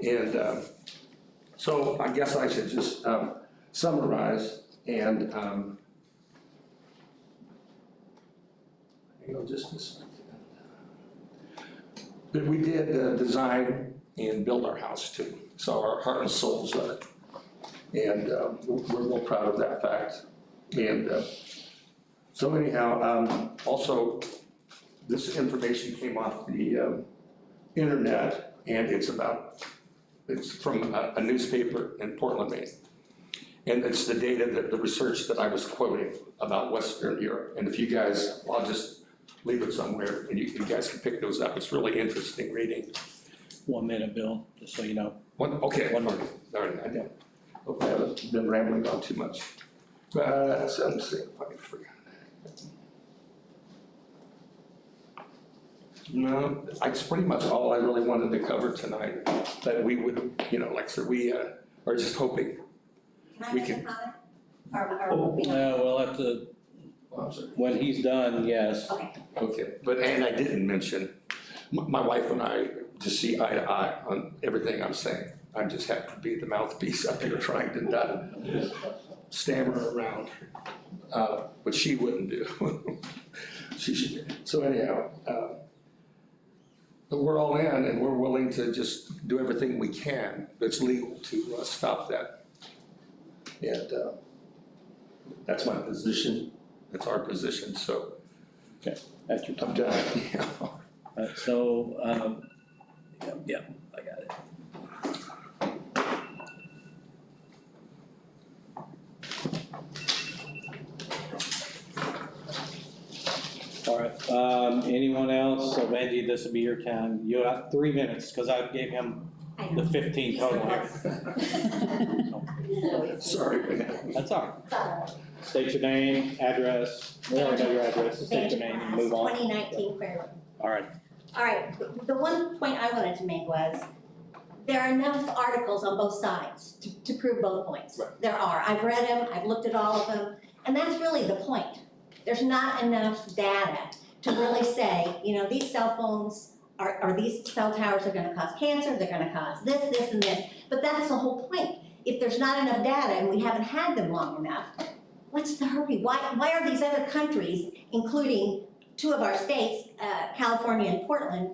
And so I guess I should just summarize. And hang on just a second. But we did design and build our house too. So our heart and soul's on it. And we're real proud of that fact. And so anyhow, also this information came off the internet, and it's from a newspaper in Portland, Maine. And it's the data, the research that I was quoting about Western Europe. And if you guys, I'll just leave it somewhere and you guys can pick those up. It's really interesting reading. 1 minute, Bill, just so you know. Okay. All right, I know. Hope I haven't been rambling on too much. So let's see if I can forget. No, that's pretty much all I really wanted to cover tonight. That we would, like I said, we are just hoping. Can I make a comment? We'll have to, when he's done, yes. Okay, and I didn't mention, my wife and I just see eye to eye on everything I'm saying. I just have to be the mouthpiece up here trying to not stammer around, but she wouldn't do. She should. So anyhow, but we're all in and we're willing to just do everything we can that's legal to stop that. And that's my position, that's our position, so. Okay, that's your time. I'm done, yeah. So, yeah, I got it. All right, anyone else? So Angie, this will be your time. You got 3 minutes, because I gave him the 15 total here. Sorry, man. That's all right. State your name, address, we already know your address, so state your name and move on. 2019 Fairway. All right. All right, the one point I wanted to make was, there are enough articles on both sides to prove both points. Right. There are, I've read them, I've looked at all of them, and that's really the point. There's not enough data to really say, these cell phones or these cell towers are gonna cause cancer, they're gonna cause this, and this, but that's the whole point. If there's not enough data and we haven't had them long enough, what's the hurry? Why are these other countries, including 2 of our states, California and Portland,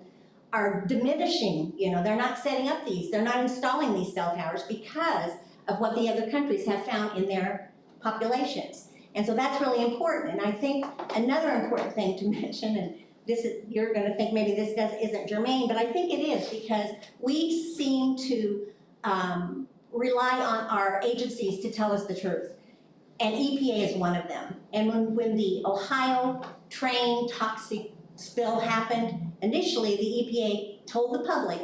are diminishing, they're not setting up they're not installing these cell towers because of what the other countries have found in their populations. And so that's really important. And I think another important thing to mention, and you're gonna think maybe this isn't germane, but I think it is, because we seem to rely on our agencies to tell us the truth. And EPA is one of them. And when the Ohio train toxic spill happened, initially the EPA told the public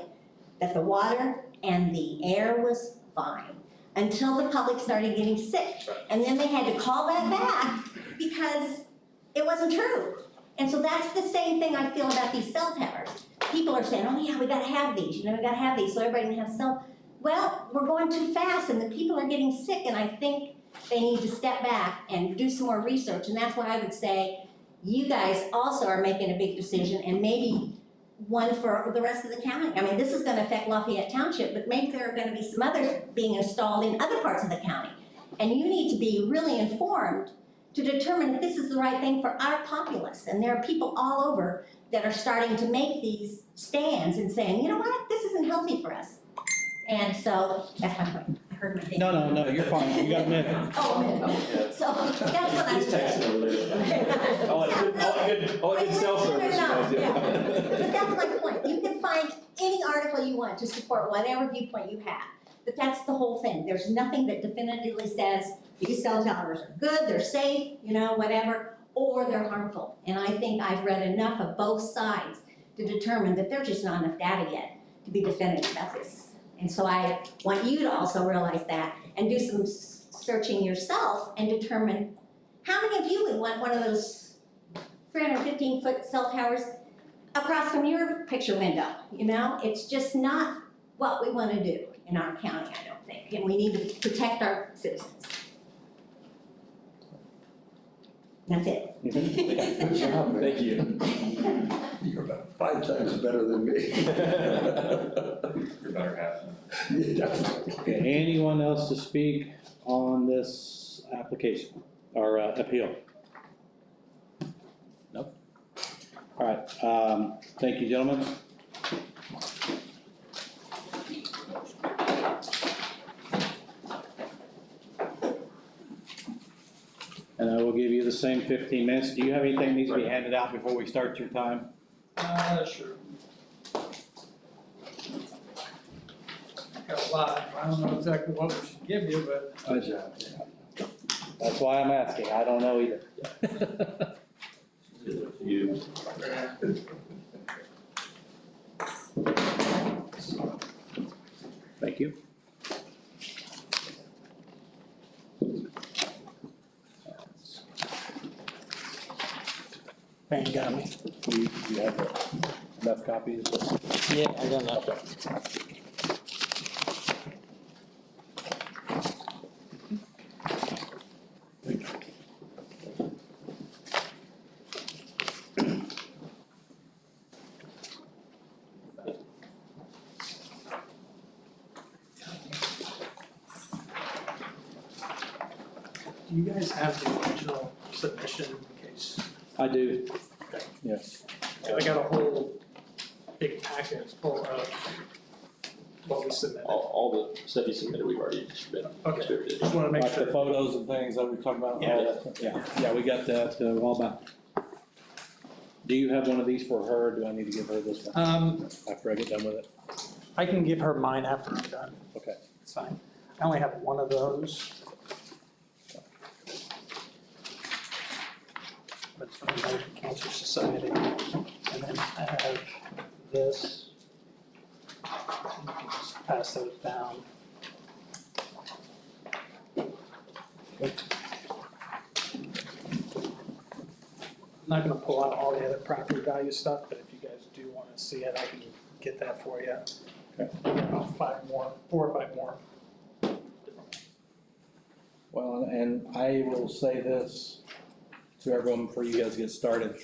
that the water and the air was fine, until the public started getting sick. And then they had to call that back because it wasn't true. And so that's the same thing I feel about these cell towers. People are saying, oh yeah, we gotta have these, we gotta have these so everybody can have cell. Well, we're going too fast and the people are getting sick, and I think they need to step back and do some more research. And that's why I would say you guys also are making a big decision, and maybe one for the rest of the county. I mean, this is gonna affect Lafayette Township, but maybe there are gonna be some others being installed in other parts of the county. And you need to be really informed to determine if this is the right thing for our populace. And there are people all over that are starting to make these stands and saying, you know what, this isn't healthy for us. And so, that's my point. I heard my thing. No, you're fine, you got a minute. Oh, a minute. So, that's what I'm He's saying. texting over there. All that good cell service. But that's my point. You can find any article you want to support whatever viewpoint you have. But that's the whole thing. There's nothing that definitively says these cell towers are good, they're safe, whatever, or they're harmful. And I think I've read enough of both sides to determine that there's just not enough data yet to be definitive about this. And so I want you to also realize that and do some searching yourself and determine how many of you would want one of those 315-foot cell towers across from your picture window. It's just not what we want to do in our county, I don't think, and we need to protect our citizens. That's it. Good job, thank you. You're about 5 times better than me. Your better half. Yeah, definitely. Okay, anyone else to speak on this application or appeal? Nope. All right, thank you, gentlemen. And I will give you the same 15 minutes. Do you have anything that needs to be handed out before we start your time? Sure. Got a lot, I don't know exactly what we should give you, but. That's why I'm asking, I don't know either. You. Thank you. Thank got me. You have enough copies? Yeah, I got enough. Do you guys have the original submission in case? I do, Okay. yes. I got a whole big packet full of what we submitted. All the stuff you submitted, we've already been distributed. Just wanna make Like the sure. photos and things that we talked about, all that stuff. Yeah, we got that all back. Do you have one of these for her, or do I need to give her this one after I get done with it? I can give her mine after I'm done. Okay. It's fine. I only have one of those. But it's from the American Cancer Society. And then I have this. You can just pass those down. I'm not gonna pull out all the other property value stuff, but if you guys do wanna see it, I can get that for you. Okay. I got about 4 or 5 more. Well, and I will say this to everyone before you guys get started.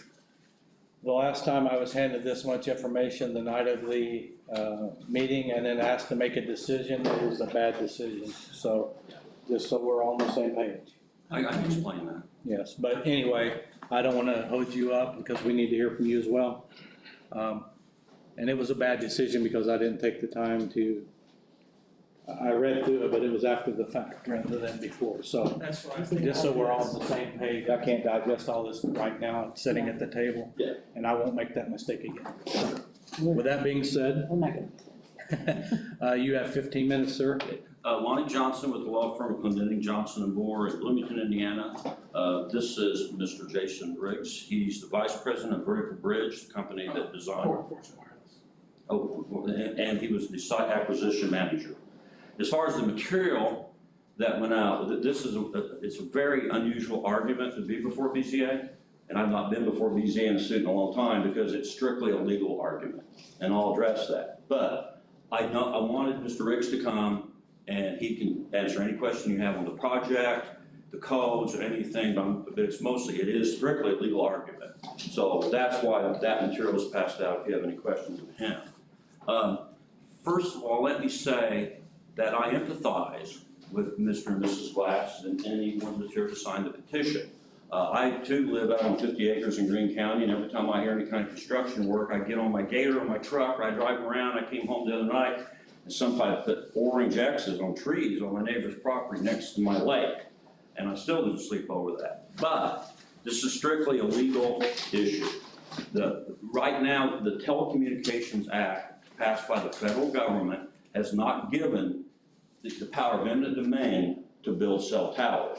The last time I was handed this much information the night of the meeting and then asked to make a decision, it was a bad decision. So, just so we're all on the same page. I can explain that. Yes, but anyway, I don't wanna hold you up because we need to hear from you as well. And it was a bad decision because I didn't take the time to, I read through it, but it was after the fact rather than before, so. That's right. Just so we're all on the same page, I can't digest all this right now, sitting at the table. Yeah. And I won't make that mistake again. With that being said, I'm not gonna. you have 15 minutes, sir. Lonnie Johnson with the law firm of Clendening, Johnson and Moore in Bloomington, Indiana. This is Mr. Jason Briggs. He's the vice president of Vertical Bridge, the company that designed. Oh, and he was the site acquisition manager. As far as the material that went out, it's a very unusual argument to be before BZA. And I've not been before BZA in a suit in a long time because it's strictly a legal argument. And I'll address that. But I wanted Mr. Ricks to come and he can answer any question you have on the project, the codes, or anything, but it is strictly a legal argument. So that's why that material was passed out if you have any questions of him. First of all, let me say that I empathize with Mr. and Mrs. Glass and anyone that's here to sign the petition. I too live out on 50 acres in Greene County, and every time I hear any kind of construction work, I get on my gator or my truck, or I drive around. I came home the other night, and somebody put orange X's on trees on my neighbor's property next to my lake, and I still didn't sleep over that. But this is strictly a legal issue. Right now, the Telecommunications Act passed by the federal government has not given the power of eminent domain to build cell towers.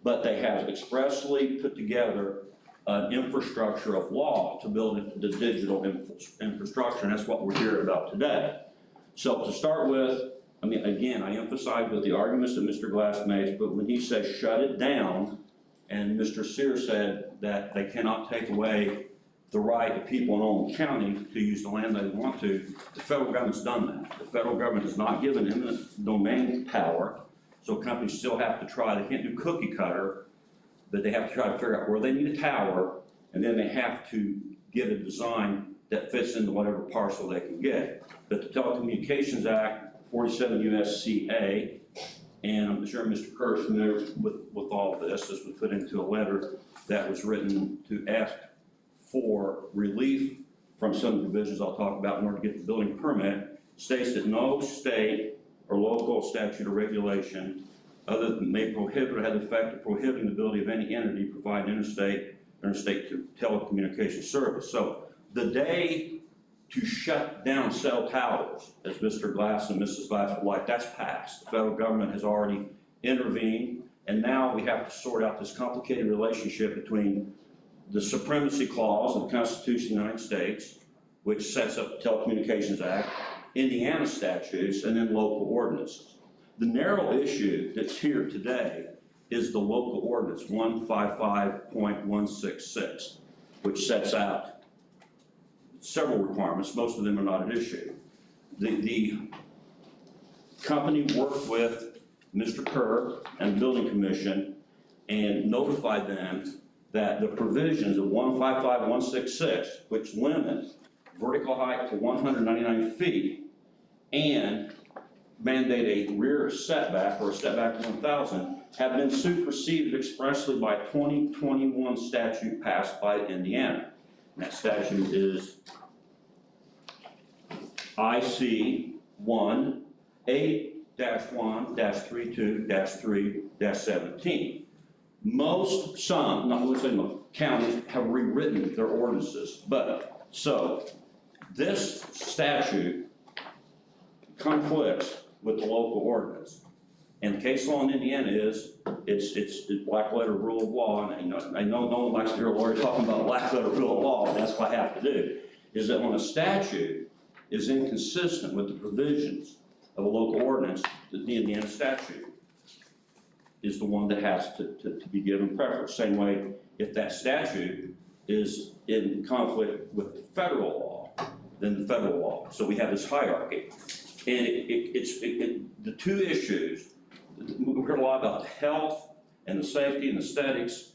But they have expressly put together an infrastructure of law to build the digital infrastructure, and that's what we're here about today. So to start with, I mean, again, I emphasize with the arguments that Mr. Glass makes, but when he says shut it down, and Mr. Sear said that they cannot take away the right of people in Owen County to use the land they want to, the federal government's done that. The federal government has not given eminent domain power, so companies still have to try. They can't do cookie cutter, but they have to try to figure out where they need a tower, and then they have to get a design that fits into whatever parcel they can get. But the Telecommunications Act, 47 U.S.C.A., and I'm sure Mr. Kerr is familiar with all of this. This was put into a letter that was written to ask for relief from some provisions I'll talk about in order to get the building permit. States that no state or local statute or regulation other than may prohibit or have the effect of prohibiting the ability of any entity to provide interstate telecommunications service. So the day to shut down cell towers, as Mr. Glass and Mrs. Glass would like, that's passed. The federal government has already intervened, and now we have to sort out this complicated relationship between the supremacy clause of the Constitution of the United States, which sets up the Telecommunications Act, Indiana statutes, and then local ordinances. The narrow issue that's here today is the local ordinance 155.166, which sets out several requirements. Most of them are not at issue. The company worked with Mr. Kerr and the Building Commission and notified them that the provisions of 155.166, which limit vertical height to 199 feet and mandate a rear setback or a setback of 1,000, have been superseded expressly by a 2021 statute passed by Indiana. And that statute is IC 1-8-1-32-3-17. Some, not going to say most, counties have rewritten their ordinances. But, so, this statute conflicts with the local ordinance. And the case law in Indiana is, it's black letter rule of law, and I know no one likes to hear a lawyer talking about black letter rule of law, and that's what I have to do, is that when a statute is inconsistent with the provisions of a local ordinance, the Indiana statute is the one that has to be given preference. Same way, if that statute is in conflict with the federal law, then the federal law. So we have this hierarchy. And the two issues, we heard a lot about the health and the safety and aesthetics.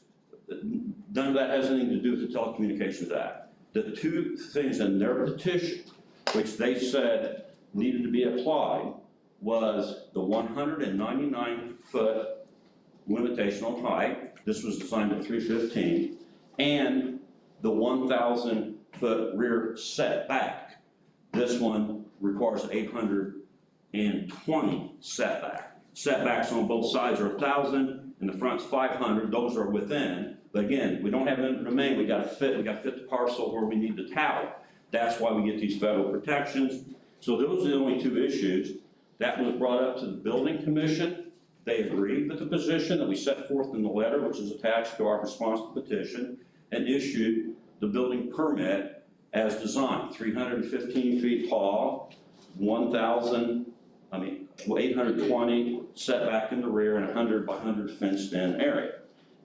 None of that has anything to do with the Telecommunications Act. The two things in their petition, which they said needed to be applied, was the 199-foot limitation on height. This was designed at 315, and the 1,000-foot rear setback. This one requires 820 setback. Setbacks on both sides are 1,000, and the front's 500. Those are within. But again, we don't have eminent domain. We got to fit the parcel where we need the tower. That's why we get these federal protections. So those are the only two issues. That was brought up to the building commission. They agreed with the position that we set forth in the letter, which is attached to our response to the petition, and issued the building permit as designed, 315 feet tall, 820 setback in the rear, and 100 by 100 fenced in area.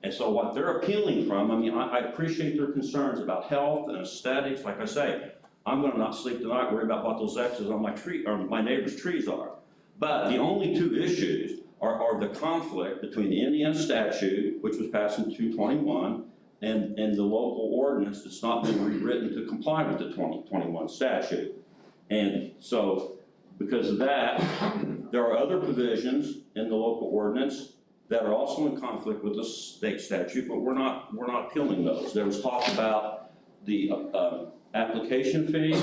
And so what they're appealing from, I appreciate their concerns about health and aesthetics. Like I say, I'm gonna not sleep tonight worried about what those X's on my tree, or my neighbor's trees are. But the only two issues are the conflict between the Indiana statute, which was passed in 221, and the local ordinance that's not been rewritten to comply with the 2021 statute. And so, because of that, there are other provisions in the local ordinance that are also in conflict with the state statute, but we're not appealing those. There was talk about the application fee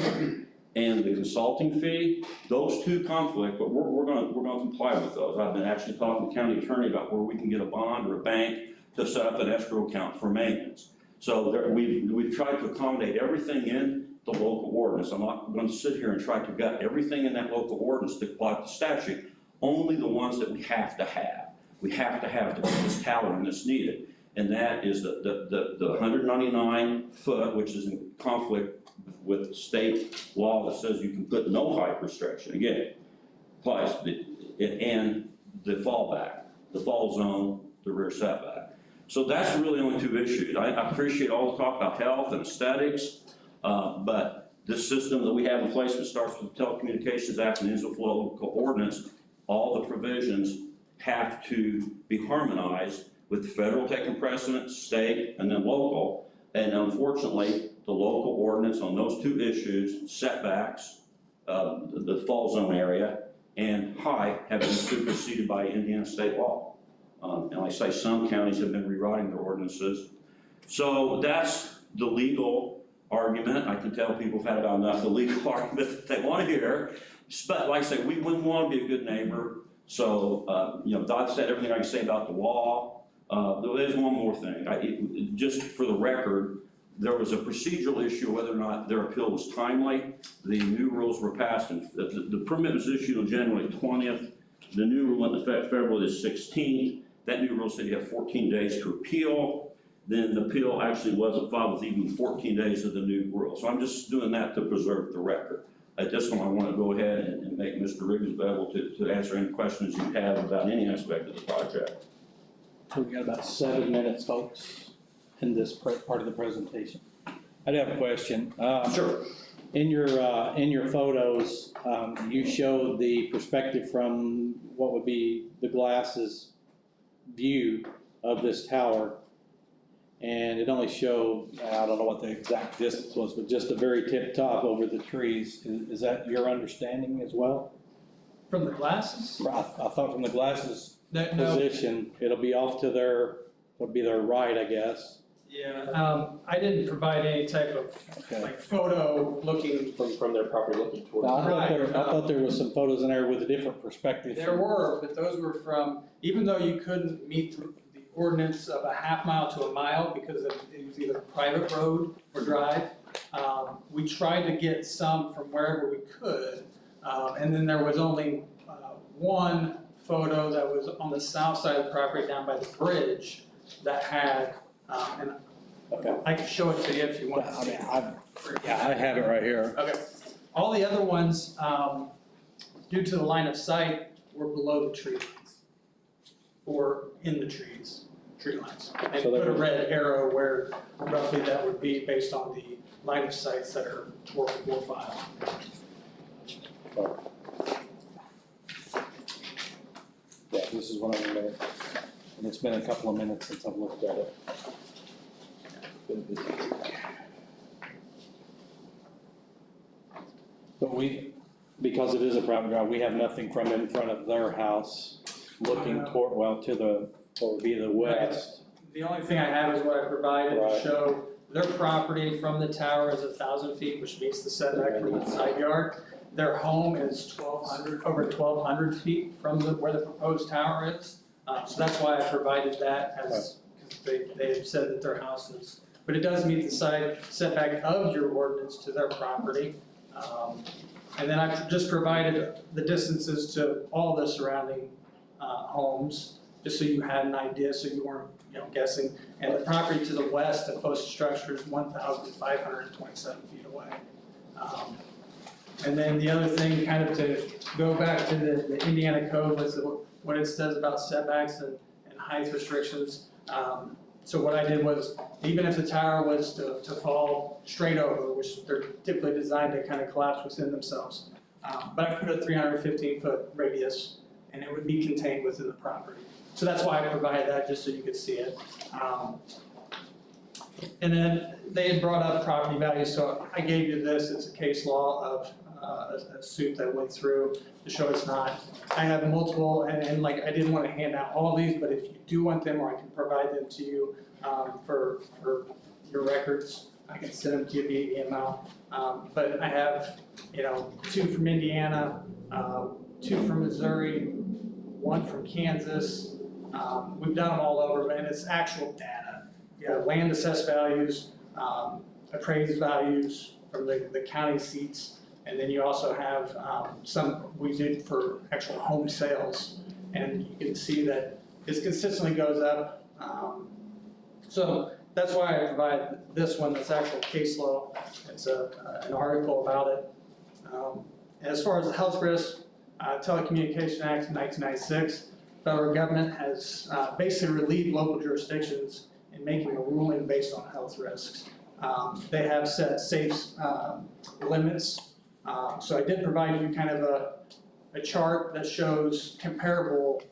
and the consulting fee. Those two conflict, but we're gonna comply with those. I've been actually talking to the county attorney about where we can get a bond or a bank to set up an escrow account for maintenance. So we've tried to accommodate everything in the local ordinance. I'm not going to sit here and try to gut everything in that local ordinance to apply to the statute, only the ones that we have to have. We have to have to put this tower in that's needed. And that is the 199 foot, which is in conflict with state law that says you can put no height restriction. Again, applies and the fallback, the fall zone, the rear setback. So that's really only two issues. I appreciate all the talk about health and aesthetics, but this system that we have in place, which starts with the Telecommunications Act and Inflow Local Ordinance, all the provisions have to be harmonized with the federal taking precedent, state, and then local. And unfortunately, the local ordinance on those two issues, setbacks, the fall zone area, and height, have been superseded by Indiana state law. And like I say, some counties have been rewriting their ordinances. So that's the legal argument. I can tell people have had about enough of the legal argument that they want to hear. But like I say, we wouldn't want to be a good neighbor. So, Dodd said everything I can say about the law. There's one more thing. Just for the record, there was a procedural issue whether or not their appeal was timely. The new rules were passed, and the permit was issued on January 20th. The new rule went into effect February the 16th. That new rule said you have 14 days to appeal. Then the appeal actually wasn't filed with even 14 days of the new rule. So I'm just doing that to preserve the record. At this one, I want to go ahead and make Mr. Riggs available to answer any questions you have about any aspect of the project. So we got about 7 minutes, folks, in this part of the presentation. I do have a question. Sure. In your photos, you showed the perspective from what would be the glass's view of this tower. And it only showed, I don't know what the exact distance was, but just the very tip top over the trees. Is that your understanding as well? From the glasses? I thought from the glasses No. position, it'll be off to their right, I guess. Yeah, I didn't provide any type of like photo looking. From their property looking toward. I thought there was some photos in there with a different perspective. There were, but those were from, even though you couldn't meet the ordinance of a half mile to a mile because it was either a private road or drive, we tried to get some from wherever we could. And then there was only one photo that was on the south side of the property down by the bridge that had, and I can show it to you if you want to see it. I have it right here. Okay. All the other ones, due to the line of sight, were below the tree lines or in the tree lines. And So put a was- red arrow where roughly that would be based on the line of sights that were filed. Yeah, this is one of them, and it's been a couple of minutes since I've looked at it. But because it is a private drive, we have nothing from in front of their house looking toward, well, to What would be the west? The only thing I have is what I provided to Right. show their property from the tower is 1,000 feet, which meets the setback from the side yard. Their home is 1,200, over 1,200 feet from where the proposed tower is. So that's why I provided that as, because they had said that their house is, but it does meet the side setback of your ordinance to their property. And then I just provided the distances to all the surrounding homes, just so you had an idea, so you weren't, guessing. And the property to the west, the closest structure is 1,527 feet away. And then the other thing, kind of to go back to the Indiana code, was what it says about setbacks and height restrictions. So what I did was, even if the tower was to fall straight over, which they're typically designed to kind of collapse within themselves, but I put a 315-foot radius, and it would be contained within the property. So that's why I provided that, just so you could see it. And then they had brought up property values, so I gave you this. It's a case law of a suit that went through to show it's not. I have multiple, and like, I didn't want to hand out all these, but if you do want them, or I can provide them to you for your records, I can send them to you via email. But I have, 2 from Indiana, 2 from Missouri, 1 from Kansas. We've done them all over, and it's actual data. You have land assessed values, appraised values from the county seats, and then you also have some we did for actual home sales, and you can see that it consistently goes up. So that's why I provide this one, that's actual case law. It's an article about it. As far as the health risk, Telecommunication Act of 1996, federal government has basically relieved local jurisdictions in making a ruling based on health risks. They have set safe limits. So I did provide you kind of a chart that shows comparable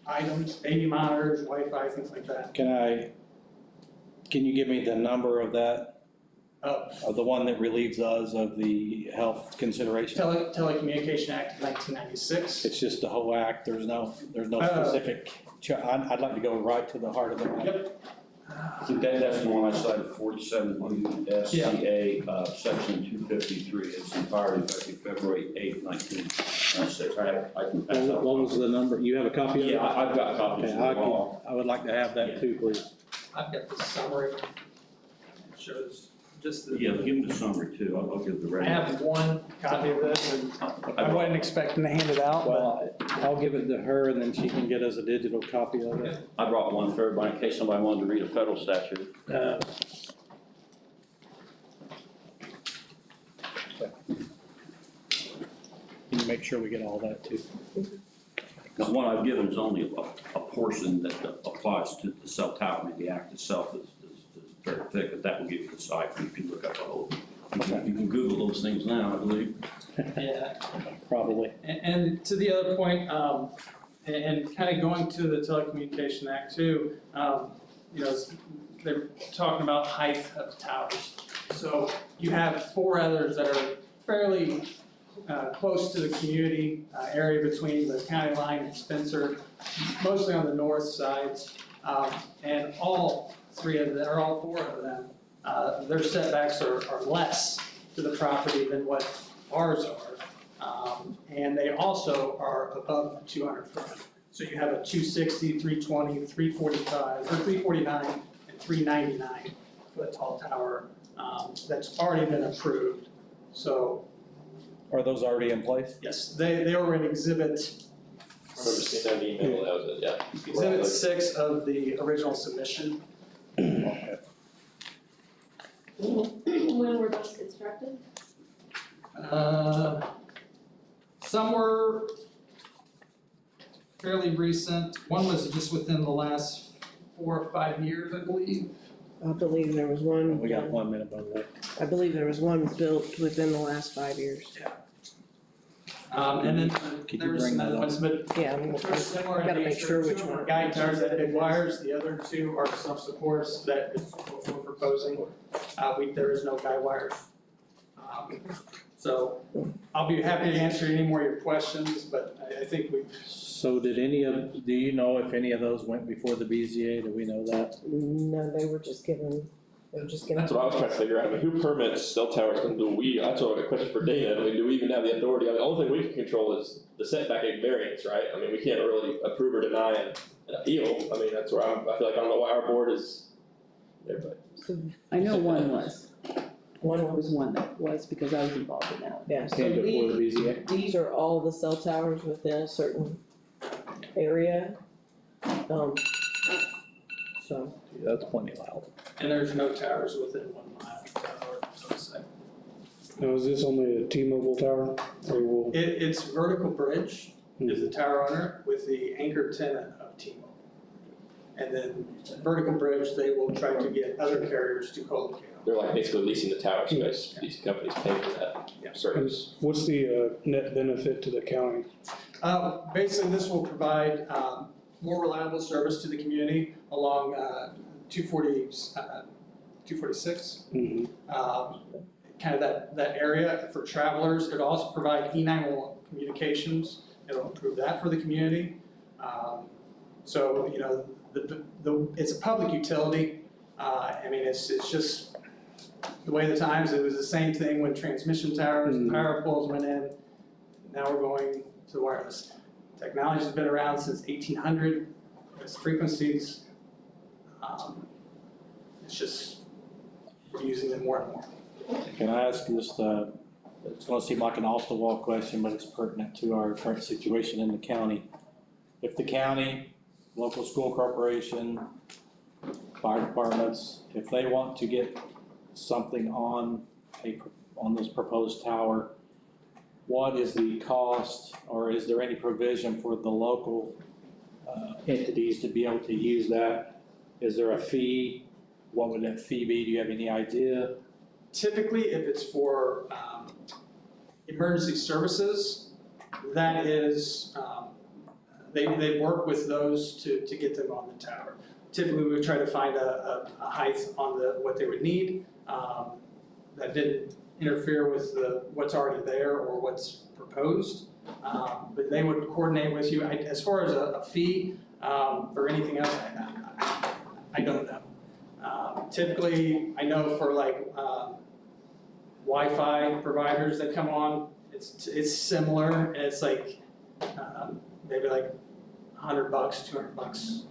items, baby monitors, Wi-Fi, things like that. Can you give me the number of that? Of the one that relieves us of the health consideration? Telecommunication Act of 1996. It's just the whole act, there's no specific, I'd like to go right to the heart of the matter. Yep. I think that's the one I cited, 47 SCA, section 253, it's entirely effective February 8th, 1996. I can pass that. What was the number? You have a copy of it? Yeah, I've got copies of it all. I would like to have that too, please. I've got the summary. It shows just the. Yeah, give them the summary too, I'll give the I rest. have one copy of this, and I wasn't expecting to hand it out, but. Well, I'll give it to her and then she can get us a digital copy of it. I brought one for everybody in case somebody wanted to read a federal statute. Can you make sure we get all that too? The one I've given is only a portion that applies to the cell tower. I mean, the act itself is very thick, but that will give you the site, you can look up the whole. You can Google those things now, I believe. Yeah. Probably. And to the other point, and kind of going to the Telecommunication Act too, they're talking about height of towers. So you have 4 others that are fairly close to the community area between the county line and Spencer, mostly on the north sides. And all 3 of them, or all 4 of them, their setbacks are less to the property than what ours are. And they also are above the 200 foot. So you have a 260, 320, 345, or 349, and 399 foot tall tower that's already been approved. So. Are those already in place? Yes, they were in exhibit. I remember seeing that email, that was it, yeah. Exhibit 6 of the original submission. Okay. When were those constructed? Some were fairly recent. One was just within the last 4 or 5 years, I believe. I believe there was one. We got 1 minute by the way. I believe there was one built within the last 5 years. Yeah. And then Could there you was bring some that other up? ones, but Yeah, they're similar I gotta in make nature. sure which 2 one. are guide towers that big wires, the other 2 are self-supports that is what we're proposing. There is no guide wires. So I'll be happy to answer any more of your questions, but I think we've. So do you know if any of those went before the BZA? Do we know that? No, they were just given. That's what I was trying to figure out. I mean, who permits cell towers and do we, that's what a question for Dana. I mean, do we even have the authority? I mean, the only thing we can control is the setback and variance, right? I mean, we can't really approve or deny an appeal. I mean, that's where I feel like I don't know why our board is there, but. I know one was. One was one that was because I was involved in that. Yeah, so Came before the BZA? these are all the cell towers within a certain area. So. Yeah, that's plenty loud. And there's no towers within 1 mile, so to say. Now, is this only a T-Mobile tower, or will? It's Vertical Bridge is the tower owner with the anchor tenant of T-Mobile. And then Vertical Bridge, they will try to get other carriers to co-locate on. They're like basically leasing the tower space. These companies pay for that service. What's the net benefit to the county? Basically, this will provide more reliable service to the community along 246. Kind of that area for travelers. It'll also provide E911 communications. It'll improve that for the community. So, you know, it's a public utility. I mean, it's just the way of the times. It was the same thing when transmission towers and power poles went in. Now we're going to wireless. Technology has been around since 1800. It's frequencies. It's just we're using them more and more. Can I ask just, it's gonna seem like an off-the-wall question, but it's pertinent to our current situation in the county. If the county, local school corporation, fire departments, if they want to get something on this proposed tower, what is the cost, or is there any provision for the local entities to be able to use that? Is there a fee? What would that fee be? Do you have any idea? Typically, if it's for emergency services, that is, they work with those to get them on the tower. Typically, we would try to find a height on what they would need that didn't interfere with what's already there or what's proposed. But they would coordinate with you. As far as a fee or anything else, I don't know. Typically, I know for like Wi-Fi providers that come on, it's similar, and it's like maybe like $100, $200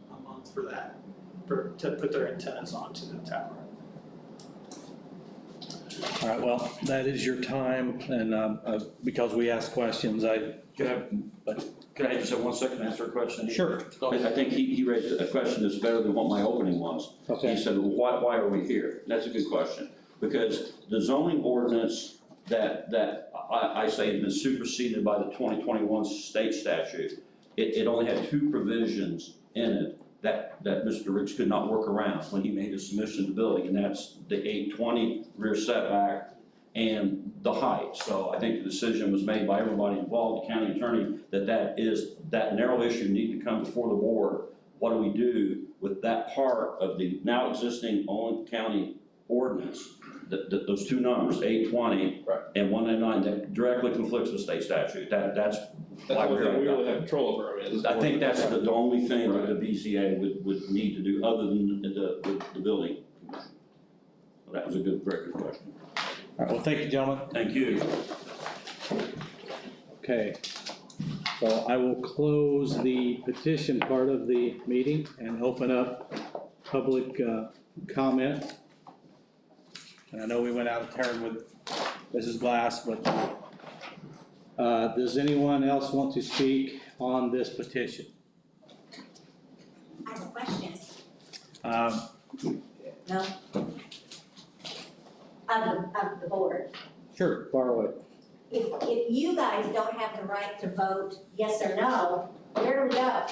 a month for that, to put their antennas onto the tower. All right, well, that is your time, and because we asked questions, Can I just have 1 second to answer a question? Sure. I think he raised a question that's better than what my opening was. Okay. He said, well, why are we here? That's a good question, because the zoning ordinance that I say has been superseded by the 2021 state statute, it only had 2 provisions in it that Mr. Riggs could not work around when he made his submission to building, and that's the 820 rear setback and the height. So I think the decision was made by everybody involved, the county attorney, that narrow issue need to come before the board. What do we do with that part of the now existing Owen County ordinance, those 2 numbers, 820 and 199, that directly conflicts with state statute? That's why we're here. We really have control over. I think that's the only thing that the BZA would need to do other than the building. That was a very good question. All right, well, thank you, gentlemen. Thank you. Okay, so I will close the petition part of the meeting and open up public comment. And I know we went out of turn with Mrs. Glass, but does anyone else want to speak on this petition? I have a question. No? Of the board. Sure, far away. If you guys don't have the right to vote yes or no, where do we go?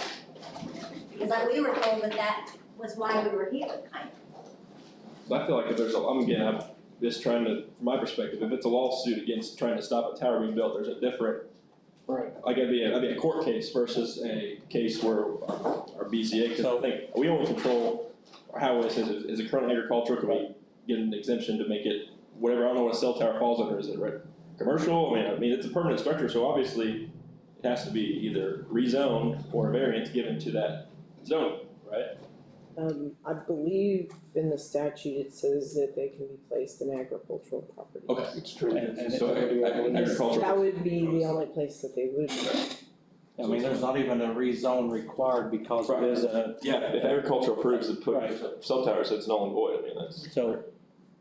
Because we were told that was why we were here, kind of. I feel like if there's I'm just trying to, from my perspective, if it's a lawsuit against trying to stop a tower being built, there's a different, like it'd be a court case versus a case where our BCA, because I think we only control our highways. Is it currently agricultural? Can we get an exemption to make it whatever, I don't know what a cell tower falls under, is it right, commercial? I mean, it's a permanent structure, so obviously it has to be either rezoned or a variance given to that zone, right? I believe in the statute it says that they can be placed in agricultural property. Okay. It's true. And So agricultural. That would be the only place that they would. I mean, there's not even a rezone required because it is a. Yeah, if agriculture approves the put Right. cell tower, so it's null and void, I mean, that's. So,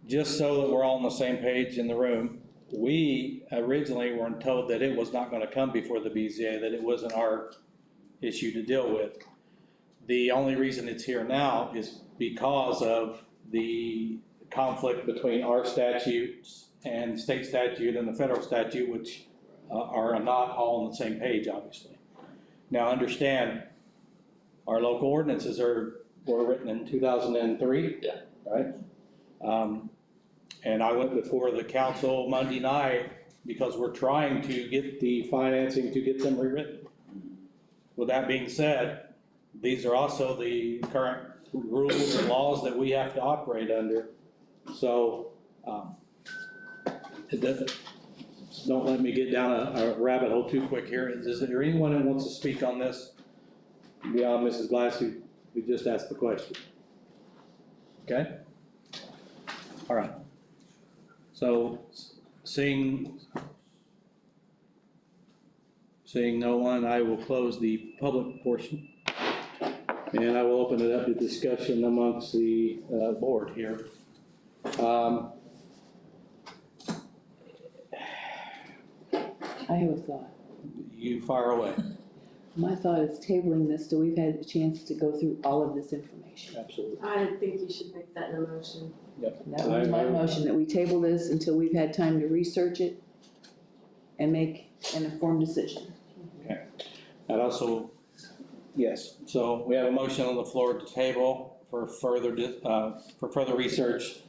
just so that we're all on the same page in the room, we originally were told that it was not gonna come before the BZA, that it wasn't our issue to deal with. The only reason it's here now is because of the conflict between our statutes and state statute and the federal statute, which are not all on the same page, obviously. Now, understand, our local ordinances were written in 2003. Yeah. Right? And I went before the council Monday night because we're trying to get the financing to get them rewritten. With that being said, these are also the current rules and laws that we have to operate under. So, it doesn't, don't let me get down a rabbit hole too quick here. Is there anyone who wants to speak on this beyond Mrs. Glass who just asked the question? Okay? All right. So, seeing no one, I will close the public portion. And I will open it up to discussion amongst the board here. I have a thought. You fire away. My thought is tabling this till we've had a chance to go through all of this information. Absolutely. I think you should make that in a motion. Yep. That was my motion, that we table this until we've had time to research it and make an informed decision. Okay. And also, yes, so we have a motion on the floor to table for further research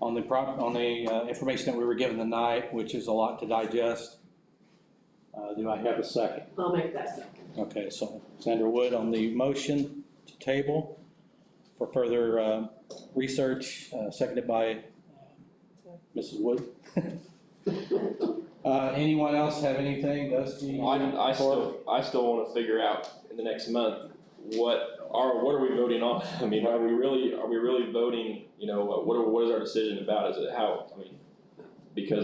on the information that we were given tonight, which is a lot to digest. Do I have a second? I'll make that second. Okay, so Sandra Wood on the motion to table for further research, seconded by Mrs. Wood. Anyone else have anything, Dusty? I still wanna figure out in the next month, what are we voting on? I mean, are we really voting, you know, what is our decision about? Is it how, I mean, because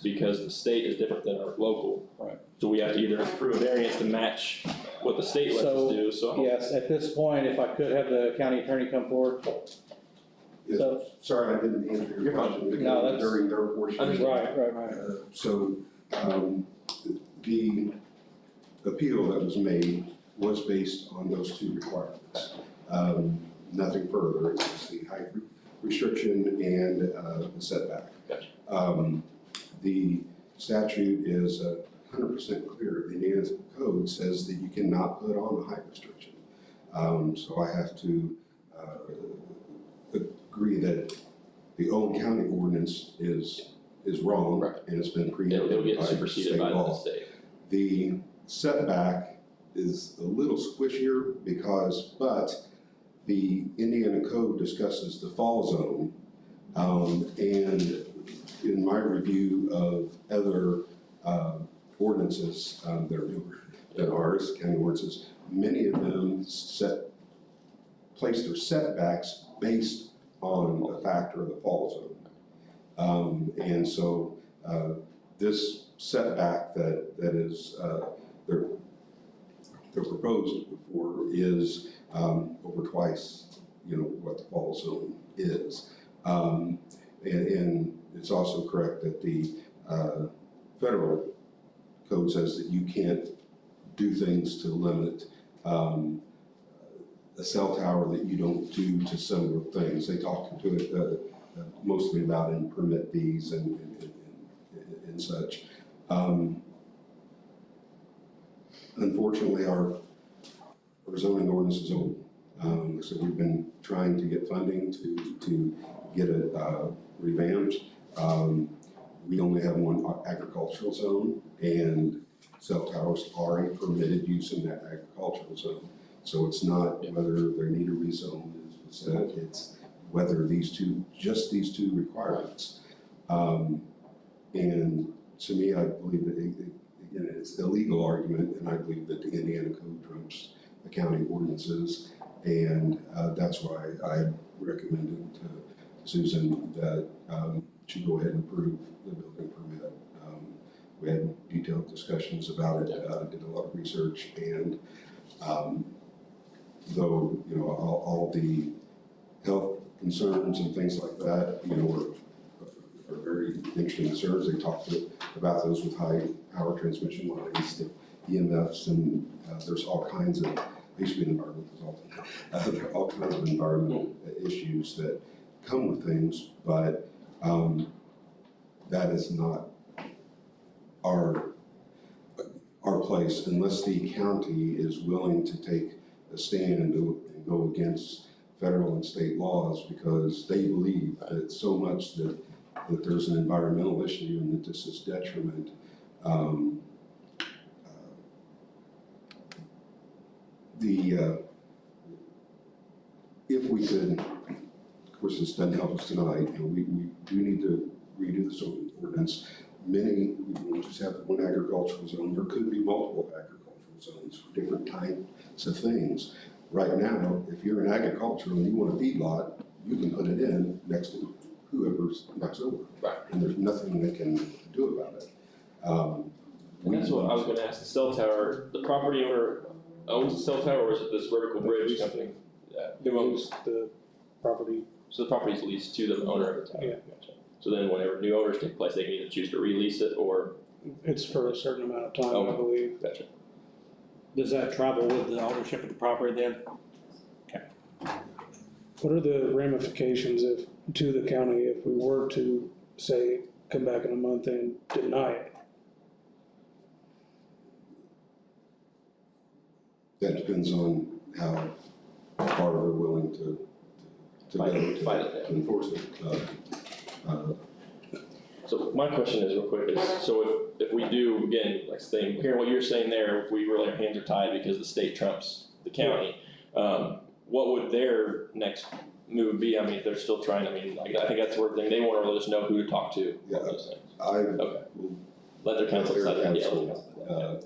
the state is different than our local. Right. So we have to either approve a variance to match what the state lets us do, so. Yes, at this point, if I could have the county attorney come forward. Yes, So- sorry, I didn't answer your question because No, it was that's- during their portion. Right. So, the appeal that was made was based on those two requirements. Nothing further, it was the height restriction and the setback. Gotcha. The statute is 100% clear. The Indiana code says that you cannot put on a height restriction. So I have to agree that the Owen County ordinance is wrong. Right. And it's been It'll preempted get by superseded state by the law. state. The setback is a little squishier but the Indiana code discusses the fall zone. And in my review of other ordinances that are newer than ours, county ordinances, many of them place their setbacks based on a factor of the fall zone. And so this setback that is they're proposed for is over twice, you know, what the fall zone is. And it's also correct that the federal code says that you can't do things to limit a cell tower that you don't do to similar things. They talk to it mostly about in permit fees and such. Unfortunately, our zoning ordinance is old. So we've been trying to get funding to get it revamped. We only have one agricultural zone, and cell towers are a permitted use in that agricultural zone. So it's not whether they need a rezone, it's whether these two requirements. And to me, I believe that, again, it's a legal argument, and I believe that the Indiana code trumps the county ordinances. And that's why I recommended to Susan that she go ahead and approve the building permit. We had detailed discussions about it, did a lot of research, and though, you know, all the health concerns and things like that, you know, are very interesting concerns. They talked about those with high power transmission lines, the EMFs, and there's all kinds of, I used to be an environmental consultant, there are all kinds of environmental issues that come with things, but that is not our place unless the county is willing to take a stand and go against federal and state laws, because they believe that so much that there's an environmental issue and that this is detriment. If we could, of course, this doesn't help us tonight, you know, we do need to redo the zoning ordinance. Many, we just have one agricultural zone. There could be multiple agricultural zones for different types of things. Right now, if you're an agricultural and you want a feedlot, you can put it in next to whoever's next over. Right. And there's nothing they can do about it. And that's what I was gonna ask, the cell tower, the property owner owns the cell tower, or is it this vertical bridge company? Who owns the property? So the property's leased to the owner of the tower? Yeah. Gotcha. So then whenever new owners take place, they can either choose to release it or? It's for a certain amount of time, I believe. Gotcha. Does that travel with the ownership of the property then? Okay. What are the ramifications to the county if we were to, say, come back in a month and deny it? That depends on how far we're willing to go to enforce it. So my question is real quick, so if we do, again, like saying, hearing what you're saying there, if we really, our hands are tied because the state trumps the county, what would their next move be? I mean, if they're still trying, I mean, like, I think that's the word thing, they want to really just know who to talk to. Yeah, Okay. Let their counsel decide.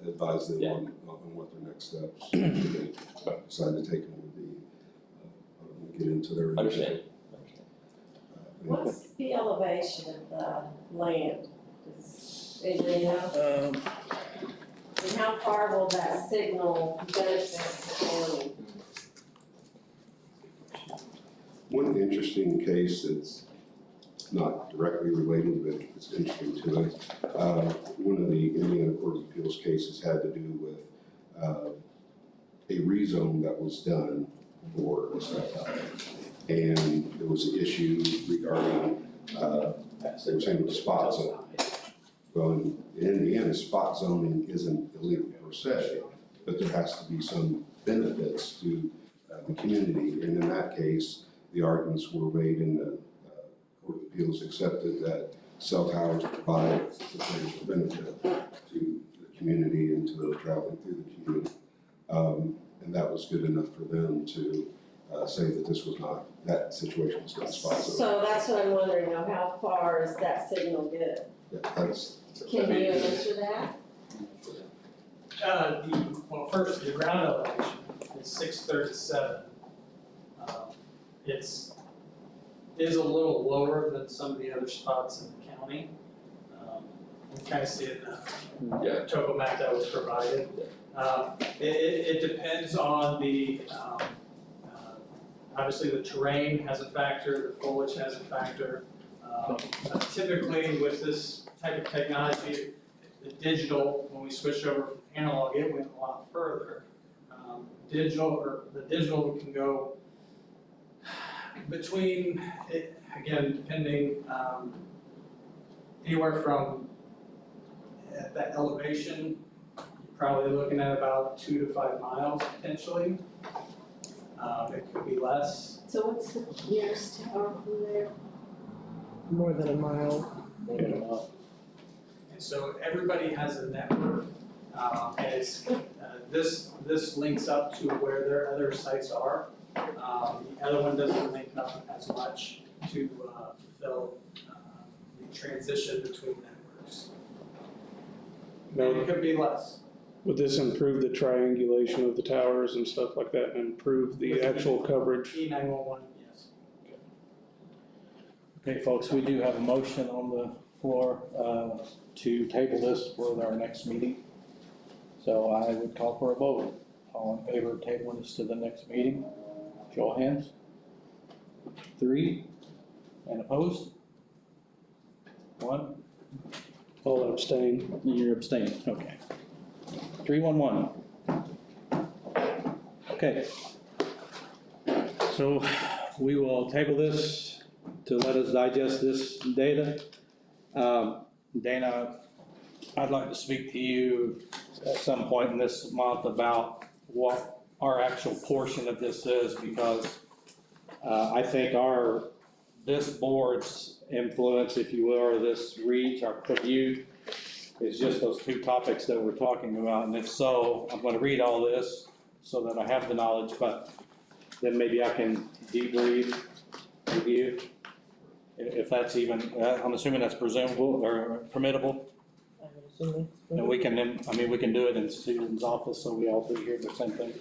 Advise them on what their next steps, if they decide to take them, would be, get into their. Understand. What's the elevation of the land? Anybody know? And how far will that signal benefit the county? One interesting case that's not directly related, but it's interesting to it. One of the Indiana Court of Appeals cases had to do with a rezone that was done for a cell tower. And there was an issue regarding, they were saying with the spot zone. Well, in Indiana, spot zoning isn't illegal per se, but there has to be some benefits to the community. And in that case, the arguments were made in the Court of Appeals accepted that cell towers provide substantial benefit to the community and to those traveling through the community. And that was good enough for them to say that this was not, that situation was not spot zoning. So that's what I'm wondering, now, how far is that signal good? Can you answer that? Well, first, the ground elevation is 637. Is a little lower than some of the other spots in the county. You kind of see it in the topo map that was provided. It depends on the, obviously the terrain has a factor, the foliage has a factor. Typically with this type of technology, the digital, when we switched over from analog, it went a lot further. The digital can go between, again, depending, anywhere from at that elevation, you're probably looking at about 2 to 5 miles potentially. It could be less. So what's the nearest tower from there? More than a mile. And so everybody has a network, and it's, this links up to where their other sites are. The other one doesn't link up as much to fulfill transition between networks. Now, It could be less. would this improve the triangulation of the towers and stuff like that, and improve the actual coverage? E911, yes. Okay, folks, we do have a motion on the floor to table this for our next meeting. So I would call for a vote. All in favor of tabling this to the next meeting? Show of hands. 3, and opposed? 1, I'll abstain. you're abstaining, okay. 311. Okay. So we will table this to let us digest this data. Dana, I'd like to speak to you at some point in this month about what our actual portion of this is, because I think this board's influence, if you will, or this reach, our purview, is just those 2 topics that we're talking about. And if so, I'm gonna read all this so that I have the knowledge, but then maybe I can debrief with you. If that's even, I'm assuming that's presumable or permittable. I would assume And we can then, we can do it in Susan's office, so we all 3 hear the same thing.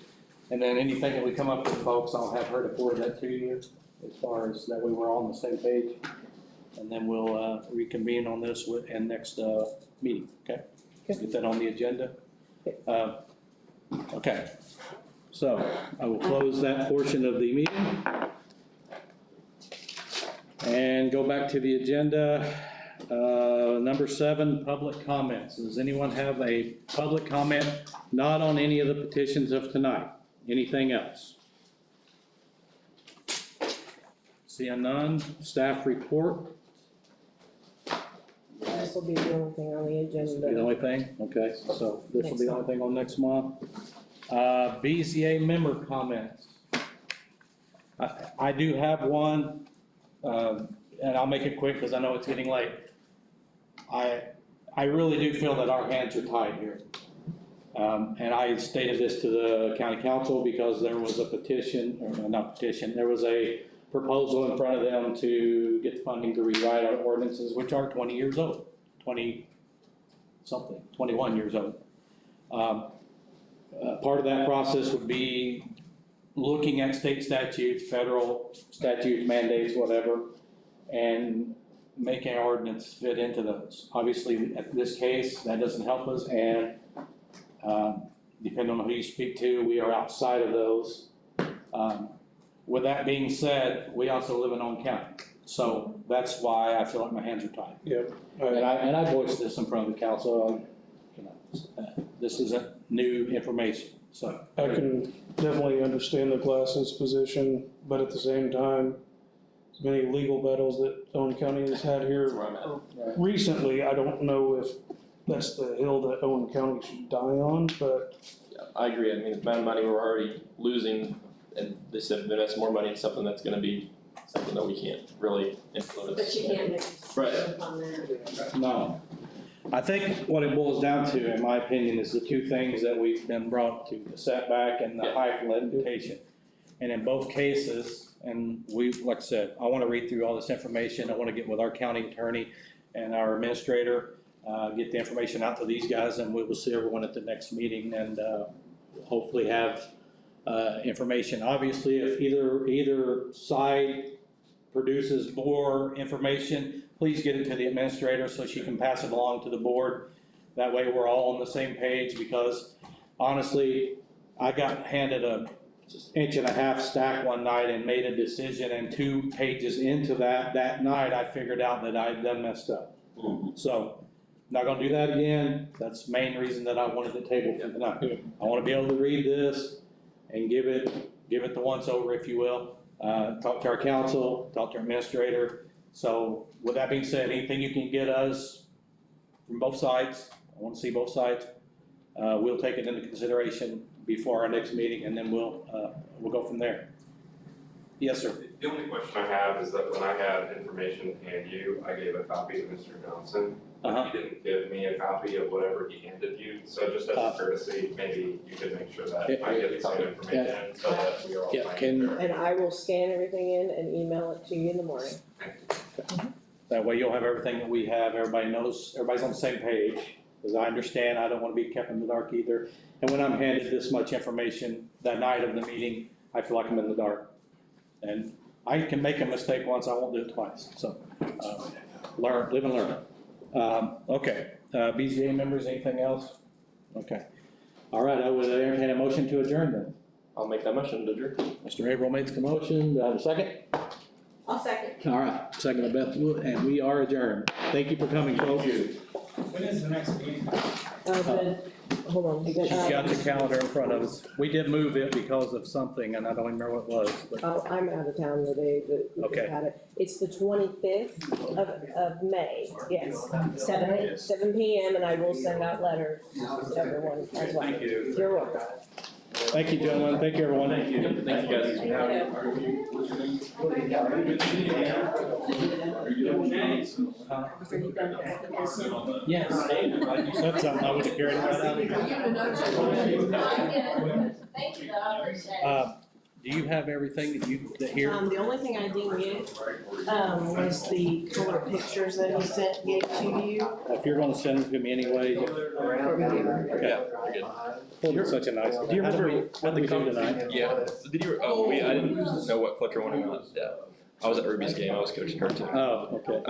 And then anything that we come up with, folks, I'll have her to forward that to you, as far as that we were all on the same page. And then we'll reconvene on this in next meeting, okay? Get that on the agenda. Okay, so I will close that portion of the meeting. And go back to the agenda. Number 7, public comments. Does anyone have a public comment not on any of the petitions of tonight? Anything else? Seeing none, staff report. this will be the only thing on the This will be the agenda. only thing, okay, so this will be the only thing on next month. BZA member comments. I do have one, and I'll make it quick because I know it's getting late. I really do feel that our hands are tied here. And I stated this to the county council because there was a petition, or not petition, there was a proposal in front of them to get funding to rewrite our ordinances, which are 20 years old, 21 years old. Part of that process would be looking at state statutes, federal statutes, mandates, whatever, and making our ordinance fit into those. Obviously, at this case, that doesn't help us, and depending on who you speak to, we are outside of those. With that being said, we also live in Owen County, so that's why I feel like my hands are tied. Yep. And I voiced this in front of the council, this isn't new information, so. I can definitely understand the Glass's position, but at the same time, as many legal battles that Owen County has had here recently, I don't know if that's the hill that Owen County should die on, but. Yeah, I agree. I mean, the amount of money we're already losing, and they said invest more money in something that's gonna be something that we can't really influence. But you can't make a decision on that. No. I think what it boils down to, in my opinion, is the 2 things that we've been brought to, the setback and the height limitation. And in both cases, and like I said, I wanna read through all this information, I wanna get with our county attorney and our administrator, get the information out to these guys, and we will see everyone at the next meeting, and hopefully have information. Obviously, if either side produces more information, please get it to the administrator so she can pass it along to the board. That way we're all on the same page, because honestly, I got handed a 1.5-inch stack one night and made a decision, and 2 pages into that night, I figured out that I had done messed up. So, not gonna do that again. That's the main reason that I wanted the table for tonight. I wanna be able to read this and give it the once over, if you will. Talk to our council, talk to our administrator. So with that being said, anything you can get us from both sides, I wanna see both sides. We'll take it into consideration before our next meeting, and then we'll go from there. Yes, sir. The only question I have is that when I had information to hand you, I gave a copy to Mr. Johnson. But he didn't give me a copy of whatever he handed you, so just as a courtesy, maybe you could make sure that I get the same information so that we are all playing fair. And I will scan everything in and email it to you in the morning. That way you'll have everything that we have, everybody knows, everybody's on the same page. Because I understand, I don't want to be kept in the dark either. And when I'm handed this much information that night of the meeting, I feel like I'm in the dark. And I can make a mistake once, I won't do it twice, so, learn, live and learn. Okay, BZA members, anything else? Okay. All right, I would entertain a motion to adjourn then. I'll make that motion, did you? Mr. Averill makes the motion, do I have a second? I'll second. All right, second by Beth Wood, and we are adjourned. Thank you for coming, folks. When is the next meeting? Hold on. She's got the calendar in front of us. We did move it because of something, and I don't even remember what it was, but. Oh, I'm out of town the day that we Okay. had it. It's the 25th of May, yes. 7 PM, and I will send out letters to everyone as well. Thank you. You're welcome. Thank you, gentlemen. Thank you, everyone. Thank you. Thank you, guys. Yes. You said something, I would have carried it right out. Thank you, though, I appreciate it. Do you have everything that here? The only thing I didn't get, was the color pictures that he gave to you. If you're gonna send them to me anyway. Okay. You're such a nice. Do you remember what we do tonight? Yeah, did you, I didn't know what Fletcher wanted. Yeah, I was at Ruby's game, I was coaching her too. Oh, okay.